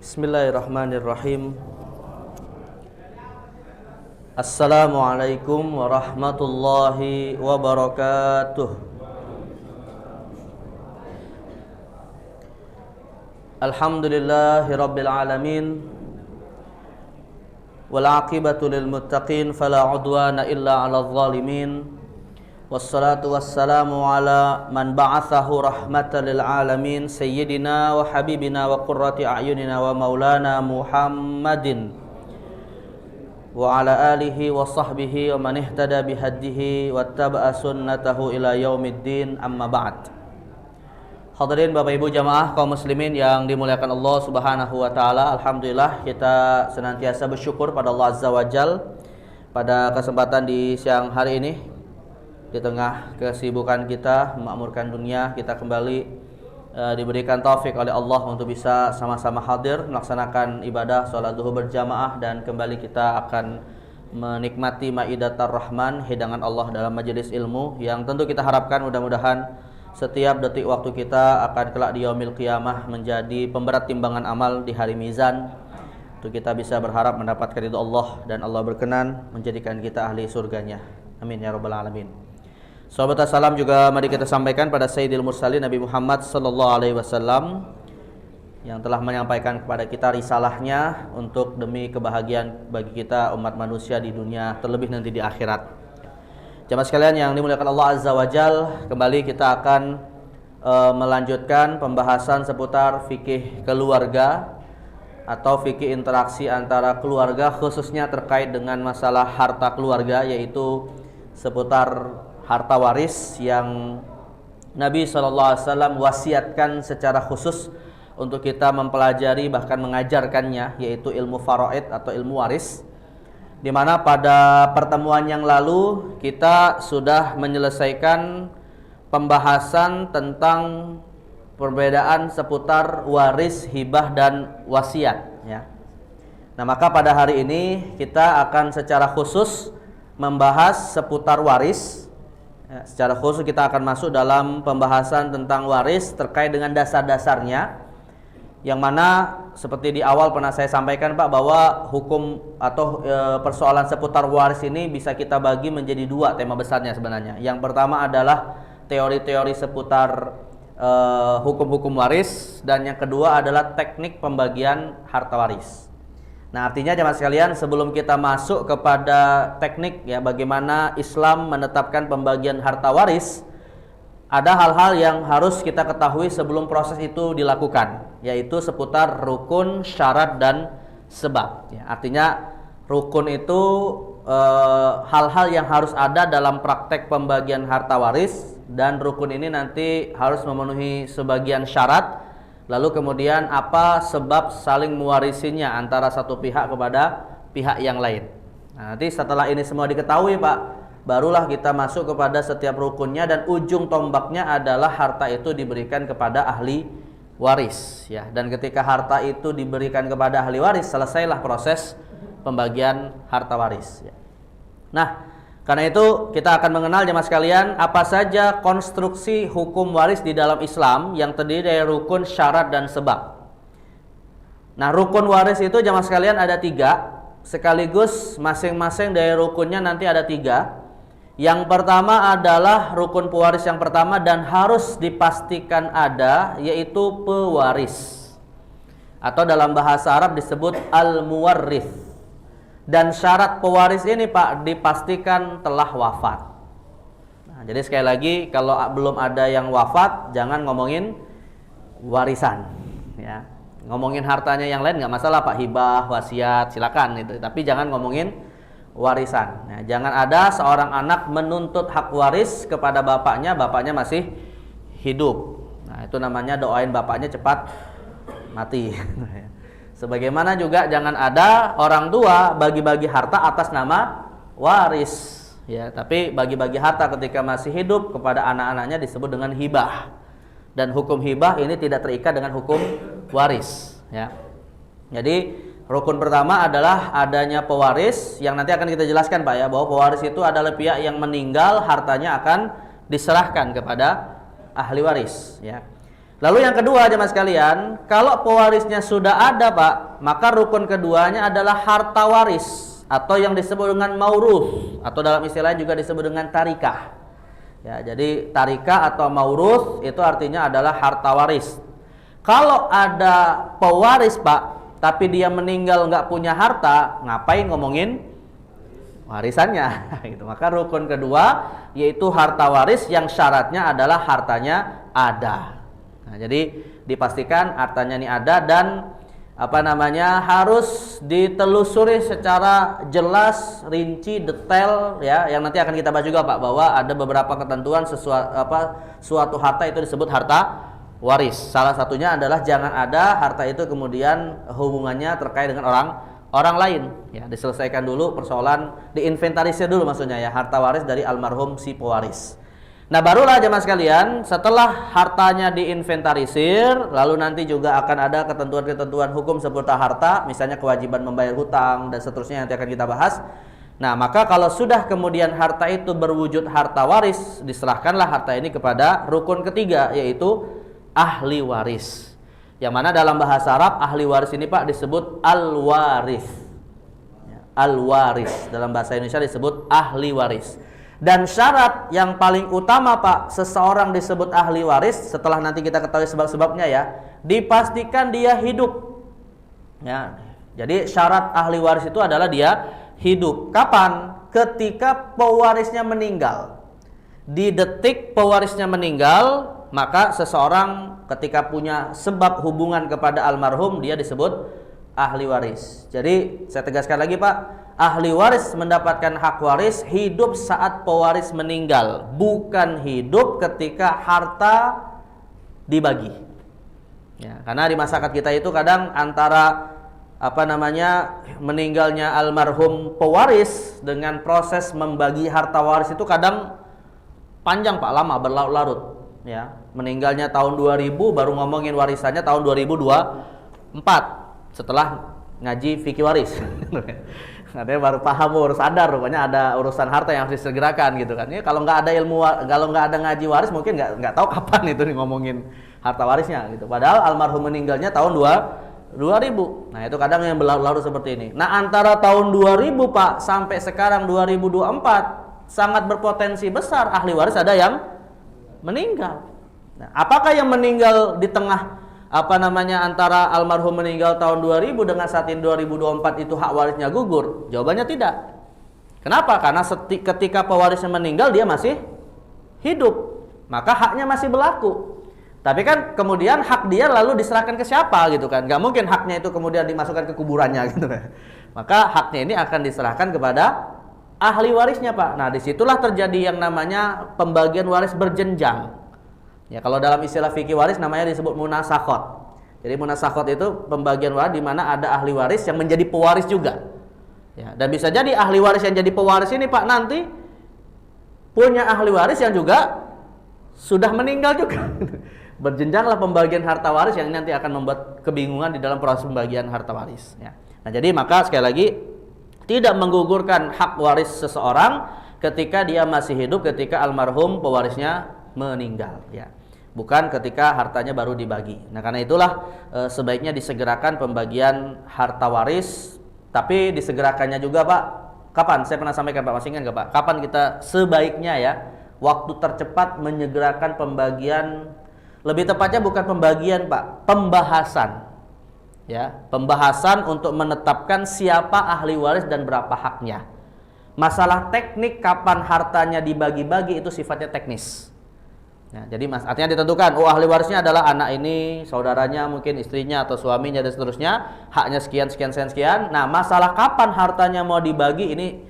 Bismillahirrahmanirrahim. Assalamualaikum warahmatullahi wabarakatuh. Alhamdulillahirabbil alamin. Wal 'aqibatu lil muttaqin fala 'udwana illa 'alal zalimin. Wassalatu wassalamu ala man ba'athahu rahmatan lil alamin sayyidina wa habibina wa qurrati a'yunina wa maulana Muhammadin wa ala alihi wa sahbihi wa man ihtada bihadihi wattaba'a sunnatahu ila yaumiddin, amma ba'd. Hadirin Bapak Ibu jamaah kaum muslimin yang dimuliakan Allah Subhanahu wa taala, alhamdulillah kita senantiasa bersyukur pada Allah Azza wa Jal pada kesempatan di siang hari ini. Di tengah kesibukan kita memakmurkan dunia, kita kembali diberikan taufik oleh Allah untuk bisa sama-sama hadir melaksanakan ibadah sholat duhur berjamaah, dan kembali kita akan menikmati maidatar rahman, hidangan Allah dalam majelis ilmu yang tentu kita harapkan mudah-mudahan setiap detik waktu kita akan kelak di yaumil qiyamah menjadi pemberat timbangan amal di hari mizan, untuk kita bisa berharap mendapatkan ridho Allah dan Allah berkenan menjadikan kita ahli surganya. Amin ya rabbal alamin. Sahabat salam juga mari kita sampaikan pada Sayyidil Mursalin Nabi Muhammad sallallahu alaihi wasallam yang telah menyampaikan kepada kita risalahnya untuk demi kebahagiaan bagi kita umat manusia di dunia, terlebih nanti di akhirat. Jamaah sekalian yang dimuliakan Allah Azza wa Jal, kembali kita akan melanjutkan pembahasan seputar fikih keluarga atau fikih interaksi antara keluarga, khususnya terkait dengan masalah harta keluarga, yaitu seputar harta waris yang Nabi SAW wasiatkan secara khusus untuk kita mempelajari bahkan mengajarkannya, yaitu ilmu faraid atau ilmu waris, di mana pada pertemuan yang lalu kita sudah menyelesaikan pembahasan tentang perbedaan seputar waris, hibah dan wasiat ya. Nah, maka pada hari ini kita akan secara khusus membahas seputar waris. Secara khusus kita akan masuk dalam pembahasan tentang waris terkait dengan dasar-dasarnya, yang mana seperti di awal pernah saya sampaikan Pak, bahwa hukum atau persoalan seputar waris ini bisa kita bagi menjadi dua tema besarnya sebenarnya. Yang pertama adalah teori-teori seputar hukum-hukum waris, dan yang kedua adalah teknik pembagian harta waris. Nah, artinya jemaah sekalian, sebelum kita masuk kepada teknik ya bagaimana Islam menetapkan pembagian harta waris, ada hal-hal yang harus kita ketahui sebelum proses itu dilakukan, yaitu seputar rukun, syarat dan sebab ya. Artinya rukun itu hal-hal yang harus ada dalam praktek pembagian harta waris, dan rukun ini nanti harus memenuhi sebagian syarat. Lalu kemudian apa sebab saling mewarisinya antara satu pihak kepada pihak yang lain. Nah, nanti setelah ini semua diketahui Pak, barulah kita masuk kepada setiap rukunnya, dan ujung tombaknya adalah harta itu diberikan kepada ahli waris ya. Dan ketika harta itu diberikan kepada ahli waris, selesailah proses pembagian harta waris ya. Nah, karena itu kita akan mengenal jemaah sekalian apa saja konstruksi hukum waris di dalam Islam yang terdiri dari rukun, syarat dan sebab. Nah, rukun waris itu jemaah sekalian ada 3, sekaligus masing-masing dari rukunnya nanti ada 3. Yang pertama adalah rukun pewaris yang pertama dan harus dipastikan ada, yaitu pewaris, atau dalam bahasa Arab disebut al-muwarrith. Dan syarat pewaris ini Pak dipastikan telah wafat. Nah, jadi sekali lagi, kalau belum ada yang wafat jangan ngomongin warisan ya. Ngomongin hartanya yang lain nggak masalah Pak, hibah, wasiat silakan itu, tapi jangan ngomongin warisan. Nah, jangan ada seorang anak menuntut hak waris kepada bapaknya, bapaknya masih hidup. Nah, itu namanya doain bapaknya cepat mati. Sebagaimana juga jangan ada orang tua bagi-bagi harta atas nama waris ya, tapi bagi-bagi harta ketika masih hidup kepada anak-anaknya disebut dengan hibah. Dan hukum hibah ini tidak terikat dengan hukum waris ya. Jadi rukun pertama adalah adanya pewaris, yang nanti akan kita jelaskan Pak ya, bahwa pewaris itu adalah pihak yang meninggal, hartanya akan diserahkan kepada ahli waris ya. Lalu yang kedua jemaah sekalian, kalau pewarisnya sudah ada Pak, maka rukun keduanya adalah harta waris atau yang disebut dengan mauruth atau dalam istilahnya juga disebut dengan tarikah. Ya, jadi tarikah atau mauruth itu artinya adalah harta waris. Kalau ada pewaris Pak, tapi dia meninggal nggak punya harta, ngapain ngomongin warisannya? Gitu. Maka rukun kedua yaitu harta waris yang syaratnya adalah hartanya ada. Nah, jadi dipastikan hartanya ini ada dan harus ditelusuri secara jelas, rinci, detail ya. Yang nanti akan kita bahas juga Pak bahwa ada beberapa ketentuan suatu harta itu disebut harta waris. Salah satunya adalah jangan ada harta itu kemudian hubungannya terkait dengan orang lain. Ya, diselesaikan dulu persoalan, diinventarisir dulu maksudnya ya harta waris dari almarhum si pewaris. Nah, barulah jemaah sekalian, setelah hartanya diinventarisir, lalu nanti juga akan ada ketentuan-ketentuan hukum seputar harta, misalnya kewajiban membayar hutang dan seterusnya yang nanti akan kita bahas. Nah, maka kalau sudah kemudian harta itu berwujud harta waris, diserahkanlah harta ini kepada rukun ketiga, yaitu ahli waris. Yang mana dalam bahasa Arab ahli waris ini Pak disebut al-waris. Al-waris dalam bahasa Indonesia disebut ahli waris. Dan syarat yang paling utama Pak seseorang disebut ahli waris setelah nanti kita ketahui sebab-sebabnya ya, dipastikan dia hidup. Ya. Jadi syarat ahli waris itu adalah dia hidup. Kapan? Ketika pewarisnya meninggal. Di detik pewarisnya meninggal, maka seseorang ketika punya sebab hubungan kepada almarhum dia disebut ahli waris. Jadi saya tegaskan lagi Pak, ahli waris mendapatkan hak waris hidup saat pewaris meninggal, bukan hidup ketika harta dibagi. Ya, karena di masyarakat kita itu kadang antara meninggalnya almarhum pewaris dengan proses membagi harta waris itu kadang panjang Pak, lama, berlarut-larut. Ya, meninggalnya tahun 2000 baru ngomongin warisannya tahun 2024 setelah ngaji fikih waris. Katanya baru paham, baru sadar rupanya ada urusan harta yang harus disegerakan gitu kan. Ya, kalau nggak ada ilmu, kalau nggak ada ngaji waris mungkin nggak tahu kapan itu nih ngomongin harta warisnya gitu. Padahal almarhum meninggalnya tahun 2000. Nah, itu kadang yang berlarut-larut seperti ini. Nah, antara tahun 2000 Pak sampai sekarang 2024 sangat berpotensi besar ahli waris ada yang meninggal. Nah, apakah yang meninggal di tengah antara almarhum meninggal tahun 2000 dengan saat ini 2024 itu hak warisnya gugur? Jawabannya tidak. Kenapa? Karena ketika pewarisnya meninggal dia masih hidup, maka haknya masih berlaku. Tapi kan kemudian hak dia lalu diserahkan ke siapa gitu kan? Gak mungkin haknya itu kemudian dimasukkan ke kuburannya gitu kan? Maka haknya ini akan diserahkan kepada ahli warisnya Pak. Nah, disitulah terjadi yang namanya pembagian waris berjenjang. Ya, kalau dalam istilah fikih waris namanya disebut munasakhot. Jadi munasakhot itu pembagian waris di mana ada ahli waris yang menjadi pewaris juga. Ya, dan bisa jadi ahli waris yang jadi pewaris ini Pak nanti punya ahli waris yang juga sudah meninggal juga. Berjenjanglah pembagian harta waris yang nanti akan membuat kebingungan di dalam proses pembagian harta waris. Ya. Nah, jadi maka sekali lagi tidak menggugurkan hak waris seseorang ketika dia masih hidup ketika almarhum pewarisnya meninggal. Ya. Bukan ketika hartanya baru dibagi. Nah, karena itulah sebaiknya disegerakan pembagian harta waris. Tapi disegerakannya juga Pak, kapan? Saya pernah sampaikan Pak, masih ingat nggak Pak? Kapan kita sebaiknya ya, waktu tercepat menyegerakan pembagian, lebih tepatnya bukan pembagian Pak, pembahasan. Ya, pembahasan untuk menetapkan siapa ahli waris dan berapa haknya. Masalah teknik kapan hartanya dibagi-bagi itu sifatnya teknis. Nah, jadi artinya ditentukan, oh ahli warisnya adalah anak ini, saudaranya, mungkin istrinya atau suaminya dan seterusnya, haknya sekian. Nah, masalah kapan hartanya mau dibagi ini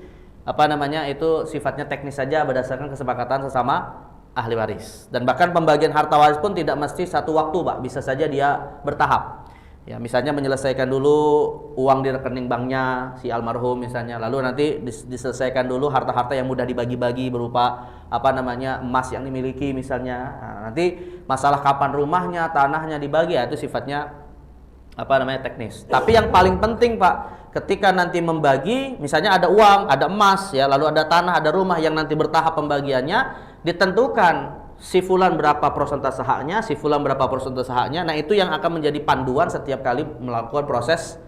itu sifatnya teknis saja berdasarkan kesepakatan sesama ahli waris. Dan bahkan pembagian harta waris pun tidak mesti satu waktu, Pak. Bisa saja dia bertahap. Ya, misalnya menyelesaikan dulu uang di rekening banknya si almarhum misalnya, lalu nanti diselesaikan dulu harta-harta yang mudah dibagi-bagi berupa emas yang dimiliki misalnya. Nah, nanti masalah kapan rumahnya, tanahnya dibagi ya itu sifatnya teknis. Tapi yang paling penting Pak, ketika nanti membagi, misalnya ada uang, ada emas ya, lalu ada tanah, ada rumah yang nanti bertahap pembagiannya, ditentukan si fulan berapa persentase haknya, si fulan berapa persentase haknya. Nah, itu yang akan menjadi panduan setiap kali melakukan proses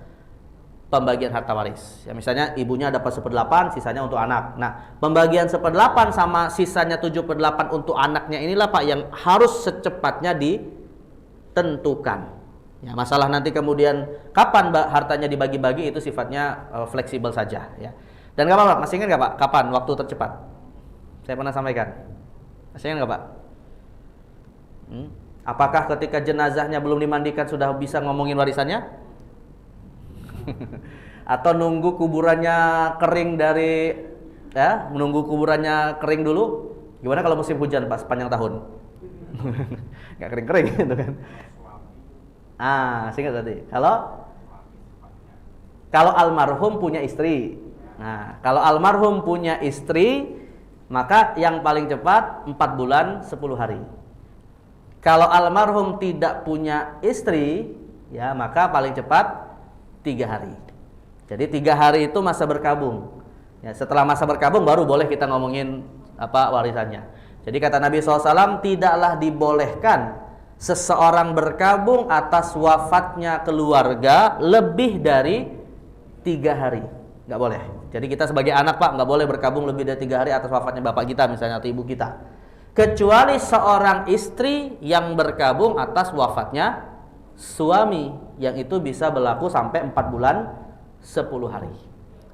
pembagian harta waris. Ya, misalnya ibunya dapat 1/8, sisanya untuk anak. Nah, pembagian 1/8 sama sisanya 7/8 untuk anaknya inilah Pak yang harus secepatnya ditentukan. Ya, masalah nanti kemudian kapan hartanya dibagi-bagi itu sifatnya fleksibel saja ya. Dan nggak apa-apa, masih ingat nggak Pak kapan waktu tercepat? Saya pernah sampaikan. Masih ingat nggak Pak? Apakah ketika jenazahnya belum dimandikan sudah bisa ngomongin warisannya? Atau nunggu kuburannya kering menunggu kuburannya kering dulu? Gimana kalau musim hujan Pak sepanjang tahun? Nggak kering-kering gitu kan? Singkat tadi. Kalau almarhum punya istri. Nah, kalau almarhum punya istri, maka yang paling cepat 4 bulan 10 hari. Kalau almarhum tidak punya istri, ya maka paling cepat 3 hari. Jadi 3 hari itu masa berkabung. Ya, setelah masa berkabung baru boleh kita ngomongin warisannya. Jadi kata Nabi SAW, tidaklah dibolehkan seseorang berkabung atas wafatnya keluarga lebih dari 3 hari. Nggak boleh. Jadi kita sebagai anak Pak, nggak boleh berkabung lebih dari 3 hari atas wafatnya bapak kita misalnya atau ibu kita. Kecuali seorang istri yang berkabung atas wafatnya suami, yang itu bisa berlaku sampai 4 bulan 10 hari.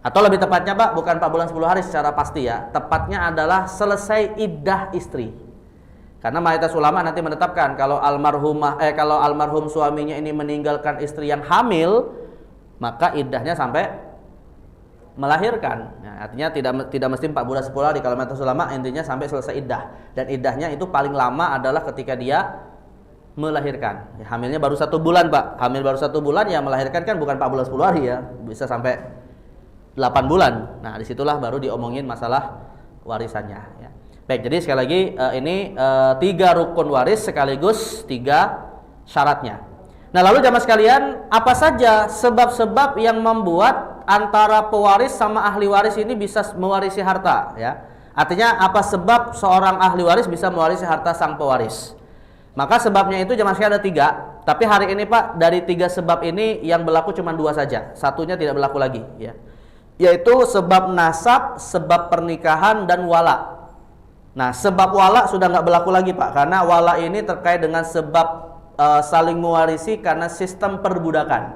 Atau lebih tepatnya Pak, bukan 4 bulan 10 hari secara pasti ya. Tepatnya adalah selesai iddah istri. Karena mayoritas ulama nanti menetapkan kalau almarhum suaminya ini meninggalkan istri yang hamil, maka iddahnya sampai melahirkan. Nah, artinya tidak mesti 4 bulan 10 hari. Kalau mayoritas ulama intinya sampai selesai iddah. Dan iddahnya itu paling lama adalah ketika dia melahirkan. Ya, hamilnya baru 1 bulan Pak. Hamil baru 1 bulan ya melahirkan kan bukan 4 bulan 10 hari ya. Bisa sampai 8 bulan. Nah, disitulah baru diomongin masalah warisannya ya. Baik, jadi sekali lagi ini 3 rukun waris sekaligus 3 syaratnya. Nah, lalu jamaah sekalian, apa saja sebab-sebab yang membuat antara pewaris sama ahli waris ini bisa mewarisi harta ya? Artinya apa sebab seorang ahli waris bisa mewarisi harta sang pewaris? Maka sebabnya itu jamaah sekalian ada 3. Tapi hari ini Pak, dari 3 sebab ini yang berlaku cuma 2 saja. Satunya tidak berlaku lagi ya. Yaitu sebab nasab, sebab pernikahan dan wala. Nah, sebab wala sudah nggak berlaku lagi Pak, karena wala ini terkait dengan sebab saling mewarisi karena sistem perbudakan.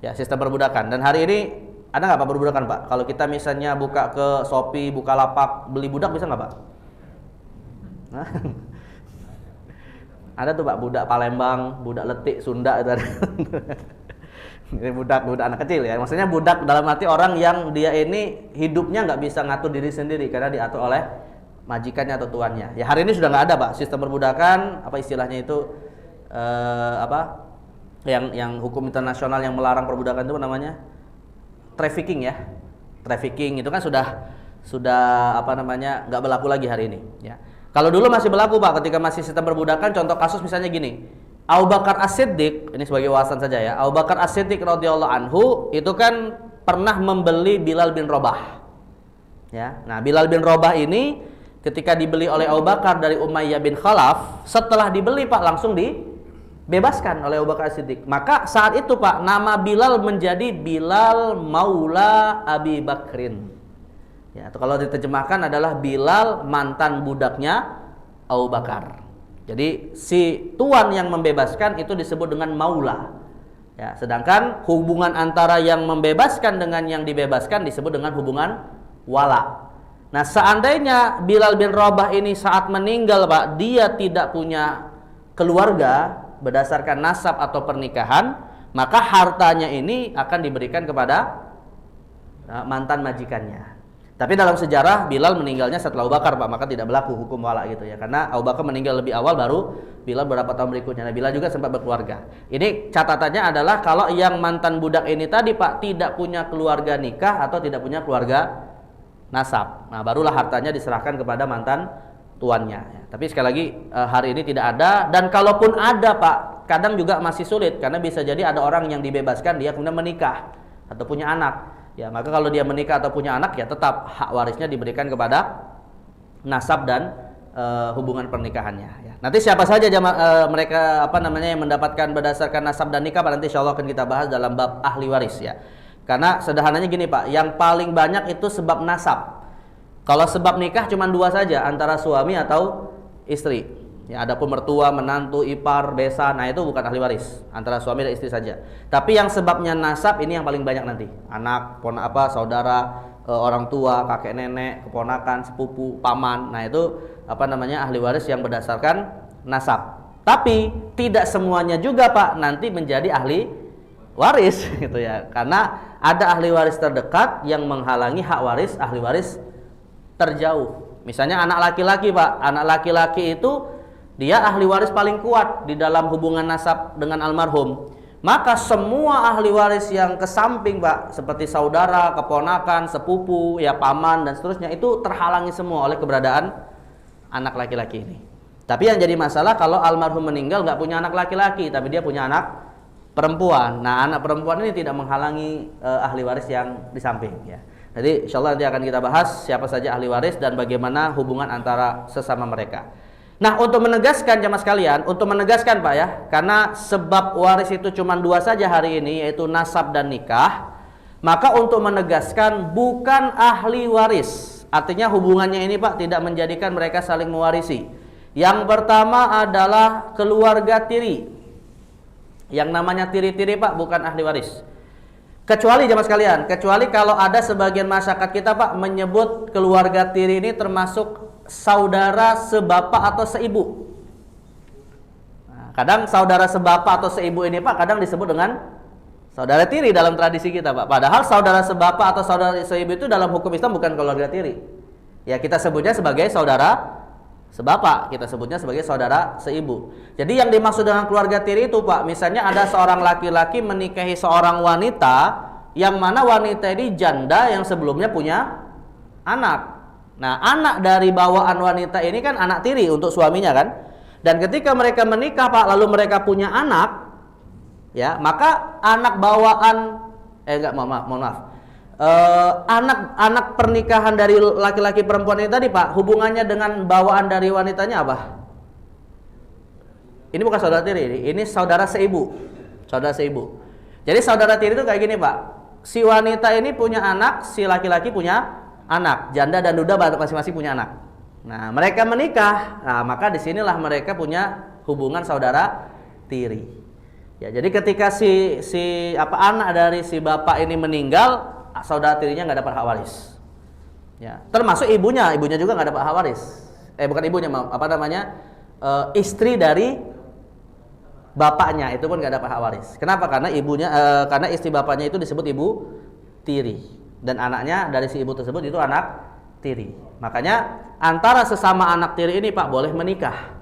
Ya, sistem perbudakan. Dan hari ini ada nggak Pak perbudakan Pak? Kalau kita misalnya buka ke Shopee, Bukalapak, beli budak bisa nggak Pak? Nah, ada tuh Pak, budak Palembang, budak Letik, Sunda itu ada. Ini budak anak kecil ya. Maksudnya budak dalam arti orang yang dia ini hidupnya nggak bisa ngatur diri sendiri karena diatur oleh majikannya atau tuannya. Ya hari ini sudah nggak ada Pak sistem perbudakan, apa istilahnya itu yang hukum internasional yang melarang perbudakan itu namanya trafficking ya. Trafficking itu kan sudah nggak berlaku lagi hari ini ya. Kalau dulu masih berlaku Pak ketika masih sistem perbudakan, contoh kasus misalnya gini. Abu Bakar As-Siddiq, ini sebagai wawasan saja ya. Abu Bakar As-Siddiq radhiyallahu anhu itu kan pernah membeli Bilal bin Rabah. Ya. Nah, Bilal bin Rabah ini ketika dibeli oleh Abu Bakar dari Umayyah bin Khalaf, setelah dibeli Pak langsung dibebaskan oleh Abu Bakar As-Siddiq. Maka saat itu Pak nama Bilal menjadi Bilal Maula Abi Bakrin. Ya, atau kalau diterjemahkan adalah Bilal mantan budaknya Abu Bakar. Jadi si tuan yang membebaskan itu disebut dengan maula. Ya, sedangkan hubungan antara yang membebaskan dengan yang dibebaskan disebut dengan hubungan wala. Nah, seandainya Bilal bin Rabah ini saat meninggal Pak, dia tidak punya keluarga berdasarkan nasab atau pernikahan, maka hartanya ini akan diberikan kepada mantan majikannya. Tapi dalam sejarah Bilal meninggalnya setelah Abu Bakar Pak, maka tidak berlaku hukum wala gitu ya. Karena Abu Bakar meninggal lebih awal, baru Bilal beberapa tahun berikutnya. Nah, Bilal juga sempat berkeluarga. Ini catatannya adalah kalau yang mantan budak ini tadi Pak tidak punya keluarga nikah atau tidak punya keluarga nasab. Nah, barulah hartanya diserahkan kepada mantan tuannya ya. Tapi sekali lagi hari ini tidak ada, dan kalaupun ada Pak, kadang juga masih sulit karena bisa jadi ada orang yang dibebaskan dia kemudian menikah atau punya anak. Ya, maka kalau dia menikah atau punya anak ya tetap hak warisnya diberikan kepada nasab dan hubungan pernikahannya. Ya. Nanti siapa saja mereka yang mendapatkan berdasarkan nasab dan nikah, nanti insya Allah akan kita bahas dalam bab ahli waris ya. Karena sederhananya gini Pak, yang paling banyak itu sebab nasab. Kalau sebab nikah cuma 2 saja, antara suami atau istri. Ya, adapun mertua, menantu, ipar, besan, nah itu bukan ahli waris, antara suami dan istri saja. Tapi yang sebabnya nasab ini yang paling banyak nanti. Anak, saudara, orang tua, kakek nenek, keponakan, sepupu, paman. Nah, itu ahli waris yang berdasarkan nasab. Tapi tidak semuanya juga Pak nanti menjadi ahli waris gitu ya. Karena ada ahli waris terdekat yang menghalangi hak waris ahli waris terjauh. Misalnya anak laki-laki Pak, anak laki-laki itu dia ahli waris paling kuat di dalam hubungan nasab dengan almarhum. Maka semua ahli waris yang ke samping Pak, seperti saudara, keponakan, sepupu, ya paman dan seterusnya, itu terhalangi semua oleh keberadaan anak laki-laki ini. Tapi yang jadi masalah kalau almarhum meninggal nggak punya anak laki-laki, tapi dia punya anak perempuan. Nah, anak perempuan ini tidak menghalangi ahli waris yang di samping ya. Jadi insyaallah nanti akan kita bahas siapa saja ahli waris dan bagaimana hubungan antara sesama mereka. Nah, untuk menegaskan jamaah sekalian, Pak ya, karena sebab waris itu cuma 2 saja hari ini, yaitu nasab dan nikah, maka untuk menegaskan bukan ahli waris. Artinya hubungannya ini Pak tidak menjadikan mereka saling mewarisi. Yang pertama adalah keluarga tiri. Yang namanya tiri-tiri Pak bukan ahli waris. Kecuali jamaah sekalian, kecuali kalau ada sebagian masyarakat kita Pak menyebut keluarga tiri ini termasuk saudara sebapak atau seibu. Nah, kadang saudara sebapak atau seibu ini Pak kadang disebut dengan saudara tiri dalam tradisi kita Pak. Padahal saudara sebapak atau saudara seibu itu dalam hukum Islam bukan keluarga tiri. Ya, kita sebutnya sebagai saudara sebapak, kita sebutnya sebagai saudara seibu. Jadi yang dimaksud dengan keluarga tiri itu Pak, misalnya ada seorang laki-laki menikahi seorang wanita yang mana wanita ini janda yang sebelumnya punya anak. Nah, anak dari bawaan wanita ini kan anak tiri untuk suaminya kan. Dan ketika mereka menikah Pak, lalu mereka punya anak, ya, maka anak bawaan mohon maaf. Anak pernikahan dari laki-laki perempuan ini tadi Pak, hubungannya dengan bawaan dari wanitanya apa? Ini bukan saudara tiri, ini saudara seibu. Saudara seibu. Jadi saudara tiri itu kayak gini Pak. Si wanita ini punya anak, si laki-laki punya anak, janda dan duda masing-masing punya anak. Nah, mereka menikah. Nah, maka disinilah mereka punya hubungan saudara tiri. Ya, jadi ketika anak dari si bapak ini meninggal, saudara tirinya nggak dapat hak waris. Ya, termasuk ibunya juga nggak dapat hak waris. Bukan ibunya, istri dari bapaknya itu pun nggak dapat hak waris. Kenapa? Karena karena istri bapaknya itu disebut ibu tiri. Dan anaknya dari si ibu tersebut itu anak tiri. Makanya antara sesama anak tiri ini Pak boleh menikah.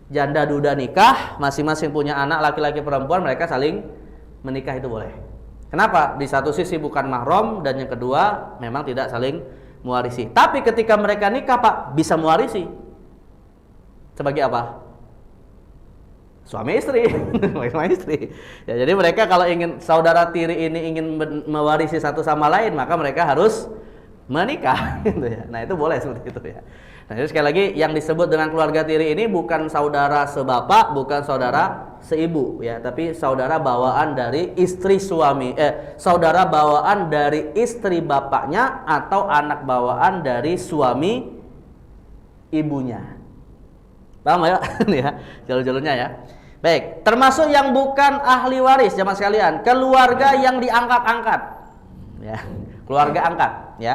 Janda duda nikah, masing-masing punya anak laki-laki perempuan, mereka saling menikah itu boleh. Kenapa? Di satu sisi bukan mahram dan yang kedua memang tidak saling mewarisi. Tapi ketika mereka nikah Pak bisa mewarisi. Sebagai apa? Suami istri. Suami istri. Ya, jadi mereka kalau ingin saudara tiri ini ingin mewarisi satu sama lain, maka mereka harus menikah gitu ya. Nah, itu boleh seperti itu ya. Nah, jadi sekali lagi yang disebut dengan keluarga tiri ini bukan saudara sebapak, bukan saudara seibu ya, tapi saudara bawaan dari istri suami, saudara bawaan dari istri bapaknya atau anak bawaan dari suami ibunya. Paham ya? Ya, jalur-jalurnya ya. Baik, termasuk yang bukan ahli waris jamaah sekalian, keluarga yang diangkat-angkat. Ya, keluarga angkat ya.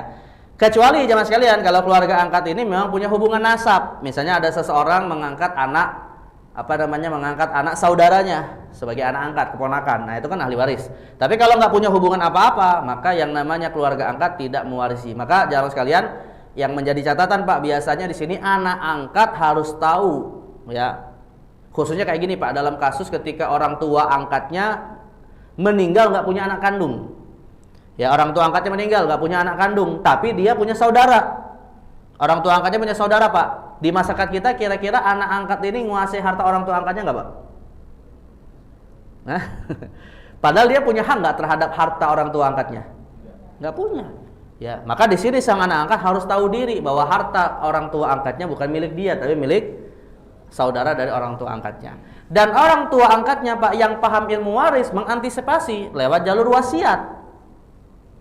Kecuali jamaah sekalian kalau keluarga angkat ini memang punya hubungan nasab. Misalnya ada seseorang mengangkat mengangkat anak saudaranya sebagai anak angkat, keponakan. Nah, itu kan ahli waris. Tapi kalau nggak punya hubungan apa-apa, maka yang namanya keluarga angkat tidak mewarisi. Maka jamaah sekalian, yang menjadi catatan Pak, biasanya di sini anak angkat harus tahu ya. Khususnya kayak gini Pak, dalam kasus ketika orang tua angkatnya meninggal nggak punya anak kandung. Ya, orang tua angkatnya meninggal nggak punya anak kandung, tapi dia punya saudara. Orang tua angkatnya punya saudara Pak. Di masyarakat kita kira-kira anak angkat ini menguasai harta orang tua angkatnya nggak Pak? Nah, padahal dia punya hak nggak terhadap harta orang tua angkatnya? Nggak punya. Ya, maka di sini sang anak angkat harus tahu diri bahwa harta orang tua angkatnya bukan milik dia, tapi milik saudara dari orang tua angkatnya. Dan orang tua angkatnya Pak yang paham ilmu waris mengantisipasi lewat jalur wasiat.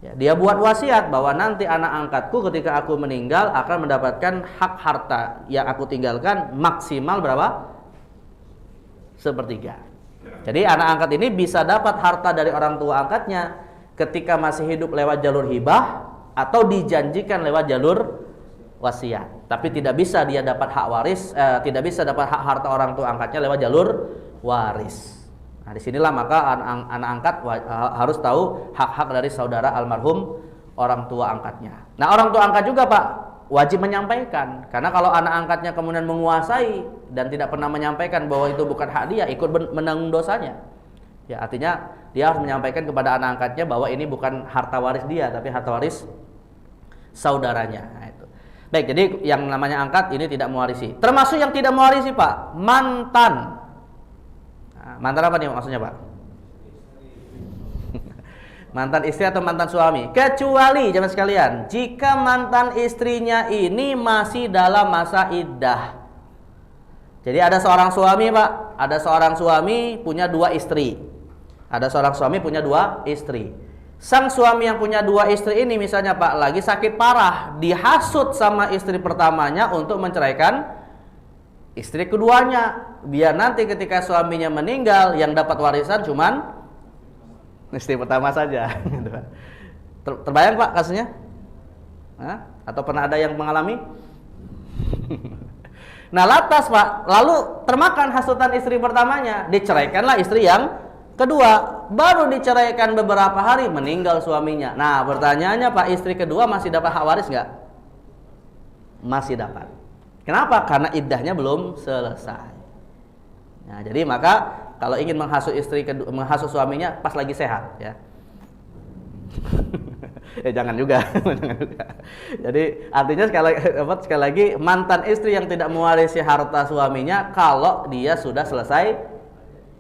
Ya, dia buat wasiat bahwa nanti anak angkatku ketika aku meninggal akan mendapatkan hak harta yang aku tinggalkan maksimal berapa? 1/3. Jadi anak angkat ini bisa dapat harta dari orang tua angkatnya ketika masih hidup lewat jalur hibah atau dijanjikan lewat jalur wasiat. Tapi tidak bisa dia dapat hak waris, tidak bisa dapat hak harta orang tua angkatnya lewat jalur waris. Nah, disinilah maka anak angkat harus tahu hak-hak dari saudara almarhum orang tua angkatnya. Nah, orang tua angkat juga Pak wajib menyampaikan, karena kalau anak angkatnya kemudian menguasai dan tidak pernah menyampaikan bahwa itu bukan hak dia, ikut menanggung dosanya. Ya, artinya dia harus menyampaikan kepada anak angkatnya bahwa ini bukan harta waris dia, tapi harta waris saudaranya. Nah, itu. Baik, jadi yang namanya angkat ini tidak mewarisi. Termasuk yang tidak mewarisi Pak, mantan. Nah, mantan apa nih maksudnya Pak? Mantan istri atau mantan suami? Kecuali jemaah sekalian, jika mantan istrinya ini masih dalam masa iddah. Jadi ada seorang suami Pak, ada seorang suami punya 2 istri. Ada seorang suami punya 2 istri. Sang suami yang punya 2 istri ini misalnya Pak lagi sakit parah, dihasut sama istri pertamanya untuk menceraikan istri keduanya, biar nanti ketika suaminya meninggal yang dapat warisan cuman istri pertama saja. Terbayang Pak kasusnya? Hah? Atau pernah ada yang mengalami? Nah lantas Pak, lalu termakan hasutan istri pertamanya, diceraikanlah istri yang kedua, baru diceraikan beberapa hari meninggal suaminya. Nah pertanyaannya Pak, istri kedua masih dapat hak waris nggak? Masih dapat. Kenapa? Karena iddahnya belum selesai. Nah jadi maka kalau ingin menghasut istri kedua, menghasut suaminya pas lagi sehat, ya. Jangan juga, jangan juga. Jadi artinya sekali lagi mantan istri yang tidak mewarisi harta suaminya kalau dia sudah selesai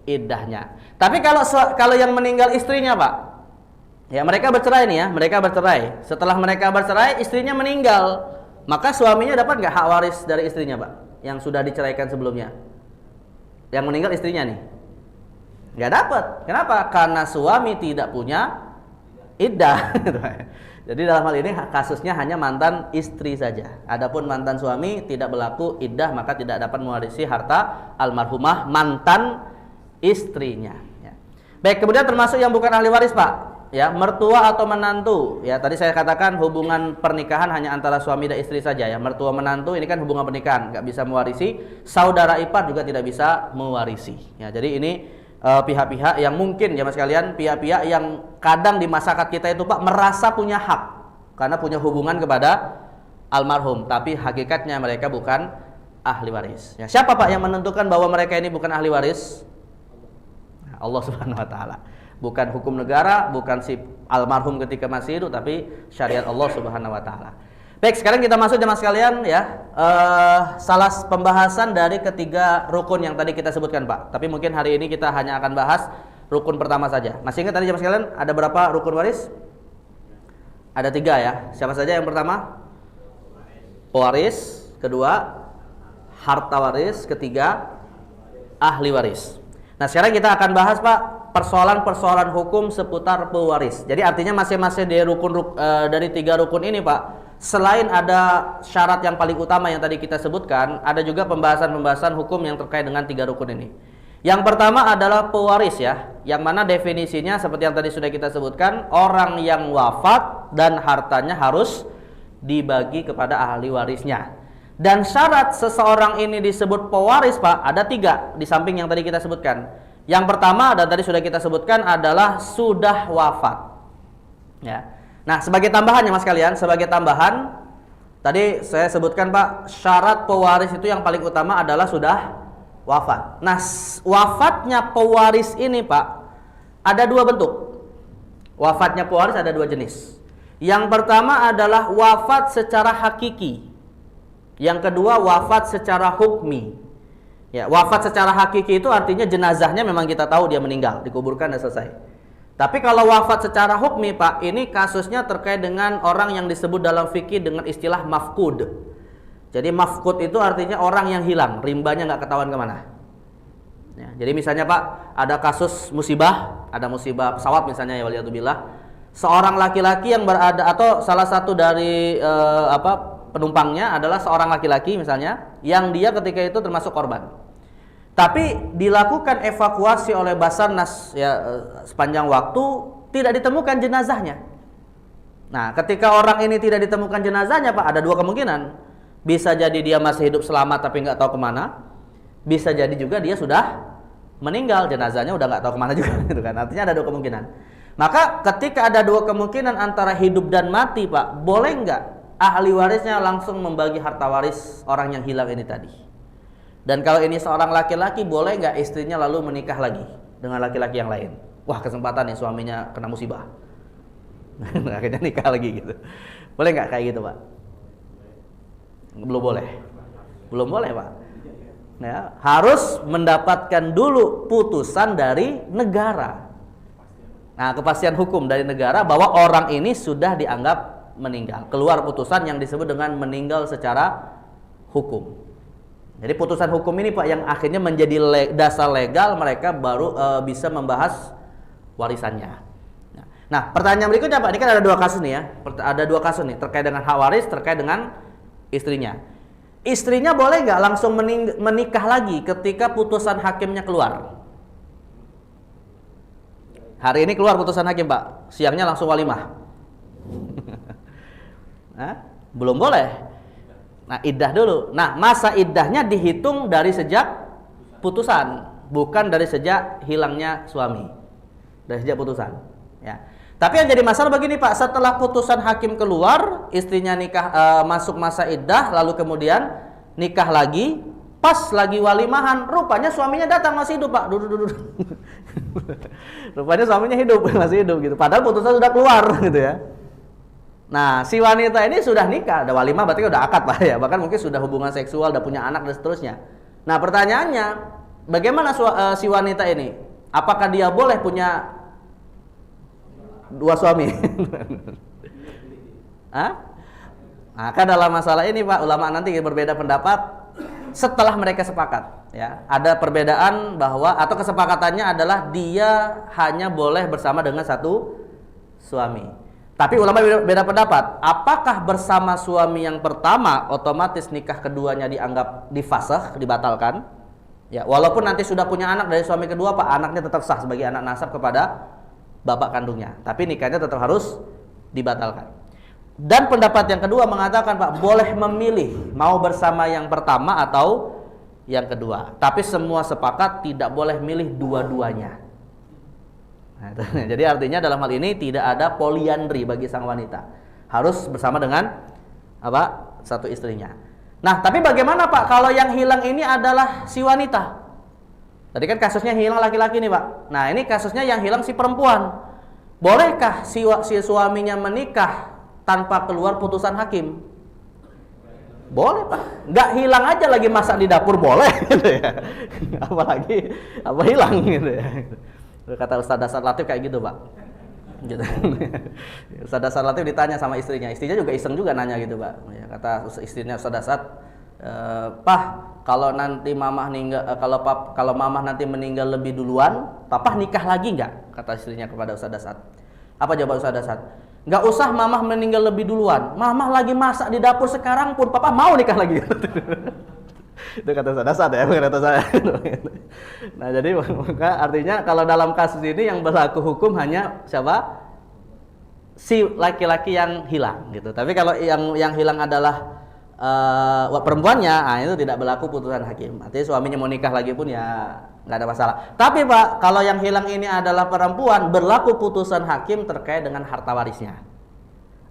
iddahnya. Tapi kalau yang meninggal istrinya Pak, ya mereka bercerai nih ya, mereka bercerai. Setelah mereka bercerai, istrinya meninggal, maka suaminya dapat nggak hak waris dari istrinya Pak, yang sudah diceraikan sebelumnya? Yang meninggal istrinya nih, nggak dapat. Kenapa? Karena suami tidak punya iddah. Jadi dalam hal ini kasusnya hanya mantan istri saja. Adapun mantan suami tidak berlaku iddah, maka tidak dapat mewarisi harta almarhumah mantan istrinya. Ya. Baik, kemudian termasuk yang bukan ahli waris Pak, ya mertua atau menantu. Ya tadi saya katakan hubungan pernikahan hanya antara suami dan istri saja. Ya mertua menantu ini kan hubungan pernikahan, nggak bisa mewarisi. Saudara ipar juga tidak bisa mewarisi. Ya jadi ini pihak-pihak yang mungkin ya mas sekalian, pihak-pihak yang kadang di masyarakat kita itu Pak merasa punya hak karena punya hubungan kepada almarhum, tapi hakikatnya mereka bukan ahli waris. Ya, siapa Pak yang menentukan bahwa mereka ini bukan ahli waris? Allah Subhanahu wa taala. Bukan hukum negara, bukan si almarhum ketika masih hidup, tapi syariat Allah Subhanahu wa taala. Baik, sekarang kita masuk jemaah sekalian ya. Salah pembahasan dari ketiga rukun yang tadi kita sebutkan Pak. Tapi mungkin hari ini kita hanya akan bahas rukun pertama saja. Masih ingat tadi jemaah sekalian ada berapa rukun waris? Ada 3 ya. Siapa saja yang pertama? Pewaris, kedua harta waris, ketiga ahli waris. Nah sekarang kita akan bahas Pak persoalan-persoalan hukum seputar pewaris. Jadi artinya masing-masing dari 3 rukun ini Pak, selain ada syarat yang paling utama yang tadi kita sebutkan, ada juga pembahasan-pembahasan hukum yang terkait dengan 3 rukun ini. Yang pertama adalah pewaris ya, yang mana definisinya seperti yang tadi sudah kita sebutkan, orang yang wafat dan hartanya harus dibagi kepada ahli warisnya. Dan syarat seseorang ini disebut pewaris Pak, ada 3 di samping yang tadi kita sebutkan. Yang pertama dan tadi sudah kita sebutkan adalah sudah wafat. Ya. Nah, sebagai tambahan ya Mas kalian, sebagai tambahan tadi saya sebutkan Pak, syarat pewaris itu yang paling utama adalah sudah wafat. Nah, wafatnya pewaris ini Pak, ada 2 bentuk. Wafatnya pewaris ada 2 jenis. Yang pertama adalah wafat secara hakiki. Yang kedua wafat secara hukmi. Ya, wafat secara hakiki itu artinya jenazahnya memang kita tahu dia meninggal, dikuburkan dan selesai. Tapi kalau wafat secara hukmi Pak, ini kasusnya terkait dengan orang yang disebut dalam fikih dengan istilah mafkud. Jadi mafkud itu artinya orang yang hilang, rimbanya nggak ketahuan kemana. Ya, jadi misalnya Pak, ada kasus musibah, ada musibah pesawat misalnya ya waliyadzubillah, seorang laki-laki yang berada atau salah satu dari penumpangnya adalah seorang laki-laki misalnya, yang dia ketika itu termasuk korban. Tapi dilakukan evakuasi oleh Basarnas ya sepanjang waktu tidak ditemukan jenazahnya. Nah, ketika orang ini tidak ditemukan jenazahnya Pak, ada dua kemungkinan. Bisa jadi dia masih hidup selamat tapi nggak tahu kemana. Bisa jadi juga dia sudah meninggal, jenazahnya udah nggak tahu kemana juga gitu kan. Artinya ada dua kemungkinan. Maka ketika ada dua kemungkinan antara hidup dan mati Pak, boleh nggak ahli warisnya langsung membagi harta waris orang yang hilang ini tadi? Dan kalau ini seorang laki-laki, boleh nggak istrinya lalu menikah lagi dengan laki-laki yang lain? Wah, kesempatan nih suaminya kena musibah. Akhirnya nikah lagi gitu. Boleh nggak kayak gitu Pak? Belum boleh. Belum boleh Pak. Ya, harus mendapatkan dulu putusan dari negara. Nah, kepastian hukum dari negara bahwa orang ini sudah dianggap meninggal. Keluar putusan yang disebut dengan meninggal secara hukum. Jadi putusan hukum ini Pak yang akhirnya menjadi dasar legal mereka baru bisa membahas warisannya. Nah, pertanyaan berikutnya Pak, ini kan ada dua kasus nih ya. Ada dua kasus nih terkait dengan hak waris, terkait dengan istrinya. Istrinya boleh nggak langsung menikah lagi ketika putusan hakimnya keluar? Hari ini keluar putusan hakim Pak, siangnya langsung walimah. Belum boleh. Nah, iddah dulu. Nah, masa iddahnya dihitung dari sejak putusan, bukan dari sejak hilangnya suami. Dari sejak putusan, ya. Tapi yang jadi masalah begini Pak, setelah putusan hakim keluar, istrinya nikah masuk masa iddah, lalu kemudian nikah lagi, pas lagi walimahan, rupanya suaminya datang masih hidup Pak. Duduk. Rupanya suaminya hidup, masih hidup gitu. Padahal putusan sudah keluar gitu ya. Nah, si wanita ini sudah nikah, ada walimah berarti udah akad Pak ya, bahkan mungkin sudah hubungan seksual, udah punya anak dan seterusnya. Nah, pertanyaannya, bagaimana si wanita ini? Apakah dia boleh punya dua suami? Maka dalam masalah ini Pak, ulama nanti berbeda pendapat setelah mereka sepakat ya. Ada perbedaan bahwa atau kesepakatannya adalah dia hanya boleh bersama dengan satu suami. Tapi ulama beda pendapat, apakah bersama suami yang pertama otomatis nikah keduanya dianggap difasakh, dibatalkan? Ya, walaupun nanti sudah punya anak dari suami kedua Pak, anaknya tetap sah sebagai anak nasab kepada bapak kandungnya, tapi nikahnya tetap harus dibatalkan. Dan pendapat yang kedua mengatakan Pak, boleh memilih mau bersama yang pertama atau yang kedua. Tapi semua sepakat tidak boleh milih dua-duanya. Nah, jadi artinya dalam hal ini tidak ada poliandri bagi sang wanita, harus bersama dengan satu istrinya. Nah, tapi bagaimana Pak kalau yang hilang ini adalah si wanita? Tadi kan kasusnya hilang laki-laki nih Pak. Nah, ini kasusnya yang hilang si perempuan. Bolehkah si suaminya menikah tanpa keluar putusan hakim? Boleh Pak. Nggak hilang aja lagi masak di dapur boleh gitu ya. Apalagi hilang gitu ya. Kata Ustaz Dasar Latif kayak gitu Pak gitu. Ustaz Dasar Latif ditanya sama istrinya juga iseng juga nanya gitu Pak ya, kata istrinya Ustaz Dasar, Pah, kalau nanti mamah kalau mamah nanti meninggal lebih duluan, Papa nikah lagi nggak? Kata istrinya kepada Ustaz Dasar. Apa jawaban Ustaz Dasar? Nggak usah mamah meninggal lebih duluan, mamah lagi masak di dapur sekarang pun Papa mau nikah lagi. Itu kata Ustaz ya, bukan kata saya. Nah, jadi maka artinya kalau dalam kasus ini yang berlaku hukum hanya siapa? Si laki-laki yang hilang gitu. Tapi kalau yang hilang adalah perempuannya, itu tidak berlaku putusan hakim. Artinya suaminya mau nikah lagi pun ya nggak ada masalah. Tapi Pak, kalau yang hilang ini adalah perempuan, berlaku putusan hakim terkait dengan harta warisnya.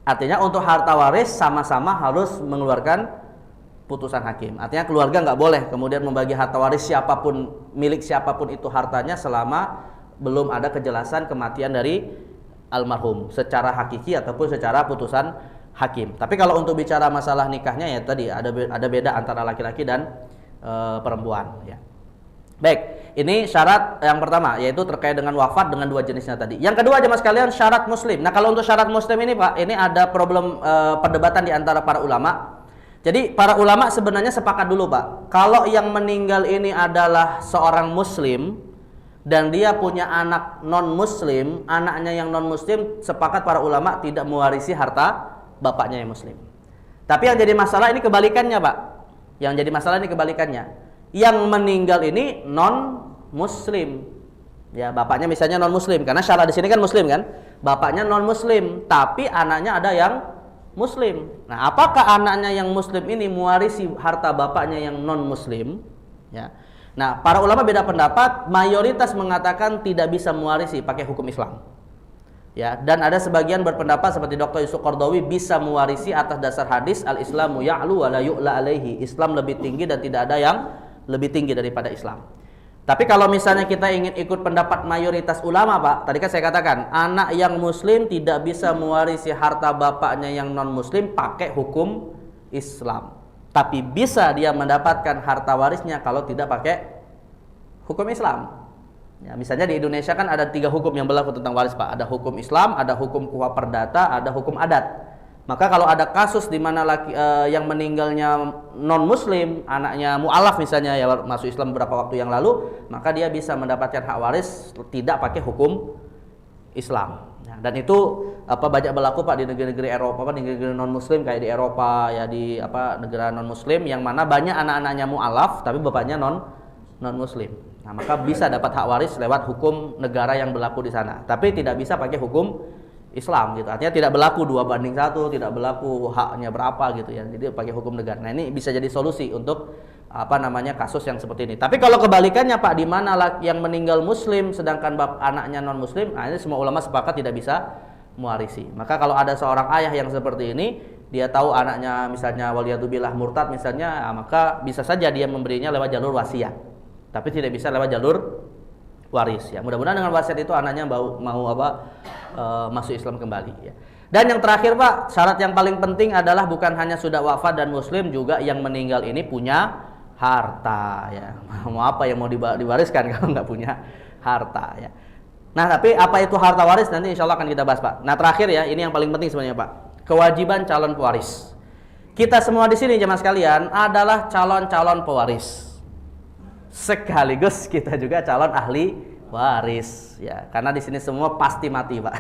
Artinya untuk harta waris sama-sama harus mengeluarkan putusan hakim. Artinya keluarga nggak boleh kemudian membagi harta waris siapapun, milik siapapun itu hartanya selama belum ada kejelasan kematian dari almarhum secara hakiki ataupun secara putusan hakim. Tapi kalau untuk bicara masalah nikahnya ya tadi ada beda antara laki-laki dan perempuan ya. Baik, ini syarat yang pertama, yaitu terkait dengan wafat dengan dua jenisnya tadi. Yang kedua jemaah sekalian, syarat muslim. Nah, kalau untuk syarat muslim ini Pak, ini ada problem perdebatan di antara para ulama. Jadi para ulama sebenarnya sepakat dulu Pak, kalau yang meninggal ini adalah seorang muslim dan dia punya anak non muslim, anaknya yang non muslim, sepakat para ulama tidak mewarisi harta bapaknya yang muslim. Tapi yang jadi masalah ini kebalikannya Pak. Yang jadi masalah ini kebalikannya. Yang meninggal ini non muslim. Ya, bapaknya misalnya non muslim, karena syarat di sini kan muslim kan? Bapaknya non muslim, tapi anaknya ada yang muslim. Nah, apakah anaknya yang muslim ini mewarisi harta bapaknya yang non muslim? Ya. Nah, para ulama beda pendapat, mayoritas mengatakan tidak bisa mewarisi pakai hukum Islam. Ya, dan ada sebagian berpendapat seperti Dr. Yusuf Qardawi bisa mewarisi atas dasar hadis al-Islamu ya'lu wa la yu'la alaihi. Islam lebih tinggi dan tidak ada yang lebih tinggi daripada Islam. Tapi kalau misalnya kita ingin ikut pendapat mayoritas ulama Pak, tadi kan saya katakan anak yang muslim tidak bisa mewarisi harta bapaknya yang non muslim pakai hukum Islam. Tapi bisa dia mendapatkan harta warisnya kalau tidak pakai hukum Islam. Ya, misalnya di Indonesia kan ada 3 hukum yang berlaku tentang waris Pak. Ada hukum Islam, ada hukum kuah perdata, ada hukum adat. Maka kalau ada kasus di mana yang meninggalnya non muslim, anaknya mu'alaf misalnya ya masuk Islam beberapa waktu yang lalu, maka dia bisa mendapatkan hak waris tidak pakai hukum Islam. Ya, dan itu banyak berlaku Pak di negeri-negeri Eropa, di negeri non muslim kayak di Eropa ya, di negara non muslim yang mana banyak anak-anaknya mu'alaf tapi bapaknya non muslim. Nah, maka bisa dapat hak waris lewat hukum negara yang berlaku di sana. Tapi tidak bisa pakai hukum Islam gitu. Artinya tidak berlaku 2:1, tidak berlaku haknya berapa gitu ya. Jadi pakai hukum negara. Nah, ini bisa jadi solusi untuk kasus yang seperti ini. Tapi kalau kebalikannya Pak, di mana yang meninggal muslim sedangkan anaknya non muslim, nah ini semua ulama sepakat tidak bisa mewarisi. Maka kalau ada seorang ayah yang seperti ini, dia tahu anaknya misalnya waliyadzubillah murtad misalnya, maka bisa saja dia memberinya lewat jalur wasiat. Tapi tidak bisa lewat jalur waris ya. Mudah-mudahan dengan wasiat itu anaknya mau masuk Islam kembali ya. Dan yang terakhir Pak, syarat yang paling penting adalah bukan hanya sudah wafat dan muslim, juga yang meninggal ini punya harta ya. Mau apa yang mau diwariskan kalau nggak punya harta ya. Nah, tapi apa itu harta waris nanti insya Allah akan kita bahas Pak. Nah, terakhir ya, ini yang paling penting sebenarnya Pak. Kewajiban calon pewaris. Kita semua di sini jemaah sekalian adalah calon-calon pewaris. Sekaligus kita juga calon ahli waris ya, karena di sini semua pasti mati Pak.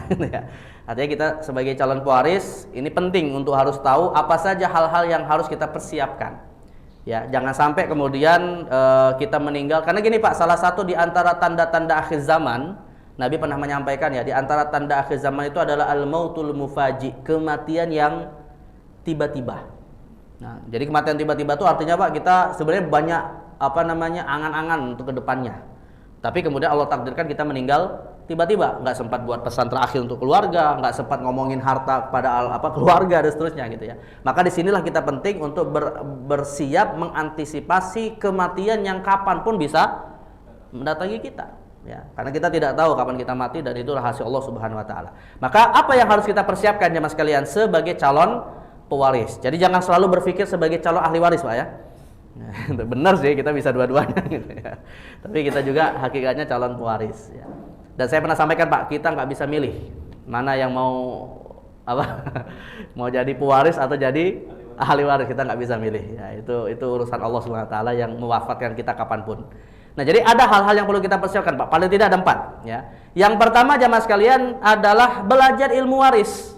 Artinya kita sebagai calon pewaris ini penting untuk harus tahu apa saja hal-hal yang harus kita persiapkan ya. Jangan sampai kemudian kita meninggal, karena gini Pak, salah satu di antara tanda-tanda akhir zaman, Nabi pernah menyampaikan ya, di antara tanda akhir zaman itu adalah al-mautul mufaji, kematian yang tiba-tiba. Nah, jadi kematian tiba-tiba itu artinya Pak, kita sebenarnya banyak angan-angan untuk kedepannya, tapi kemudian Allah takdirkan kita meninggal tiba-tiba, nggak sempat buat pesan terakhir untuk keluarga, nggak sempat ngomongin harta kepada keluarga dan seterusnya gitu ya. Maka disinilah kita penting untuk bersiap mengantisipasi kematian yang kapanpun bisa mendatangi kita ya, karena kita tidak tahu kapan kita mati dan itu rahasia Allah Subhanahu Wa Taala. Maka apa yang harus kita persiapkan jemaah sekalian sebagai calon pewaris? Jadi jangan selalu berpikir sebagai calon ahli waris Pak ya. Benar sih, kita bisa dua-duanya gitu ya. Tapi kita juga hakikatnya calon pewaris ya. Dan saya pernah sampaikan Pak, kita nggak bisa milih mana yang mau mau jadi pewaris atau jadi ahli waris, kita nggak bisa milih ya. Itu urusan Allah SWT yang mewafatkan kita kapanpun. Nah, jadi ada hal-hal yang perlu kita persiapkan Pak. Paling tidak ada 4 ya. Yang pertama jamaah sekalian adalah belajar ilmu waris.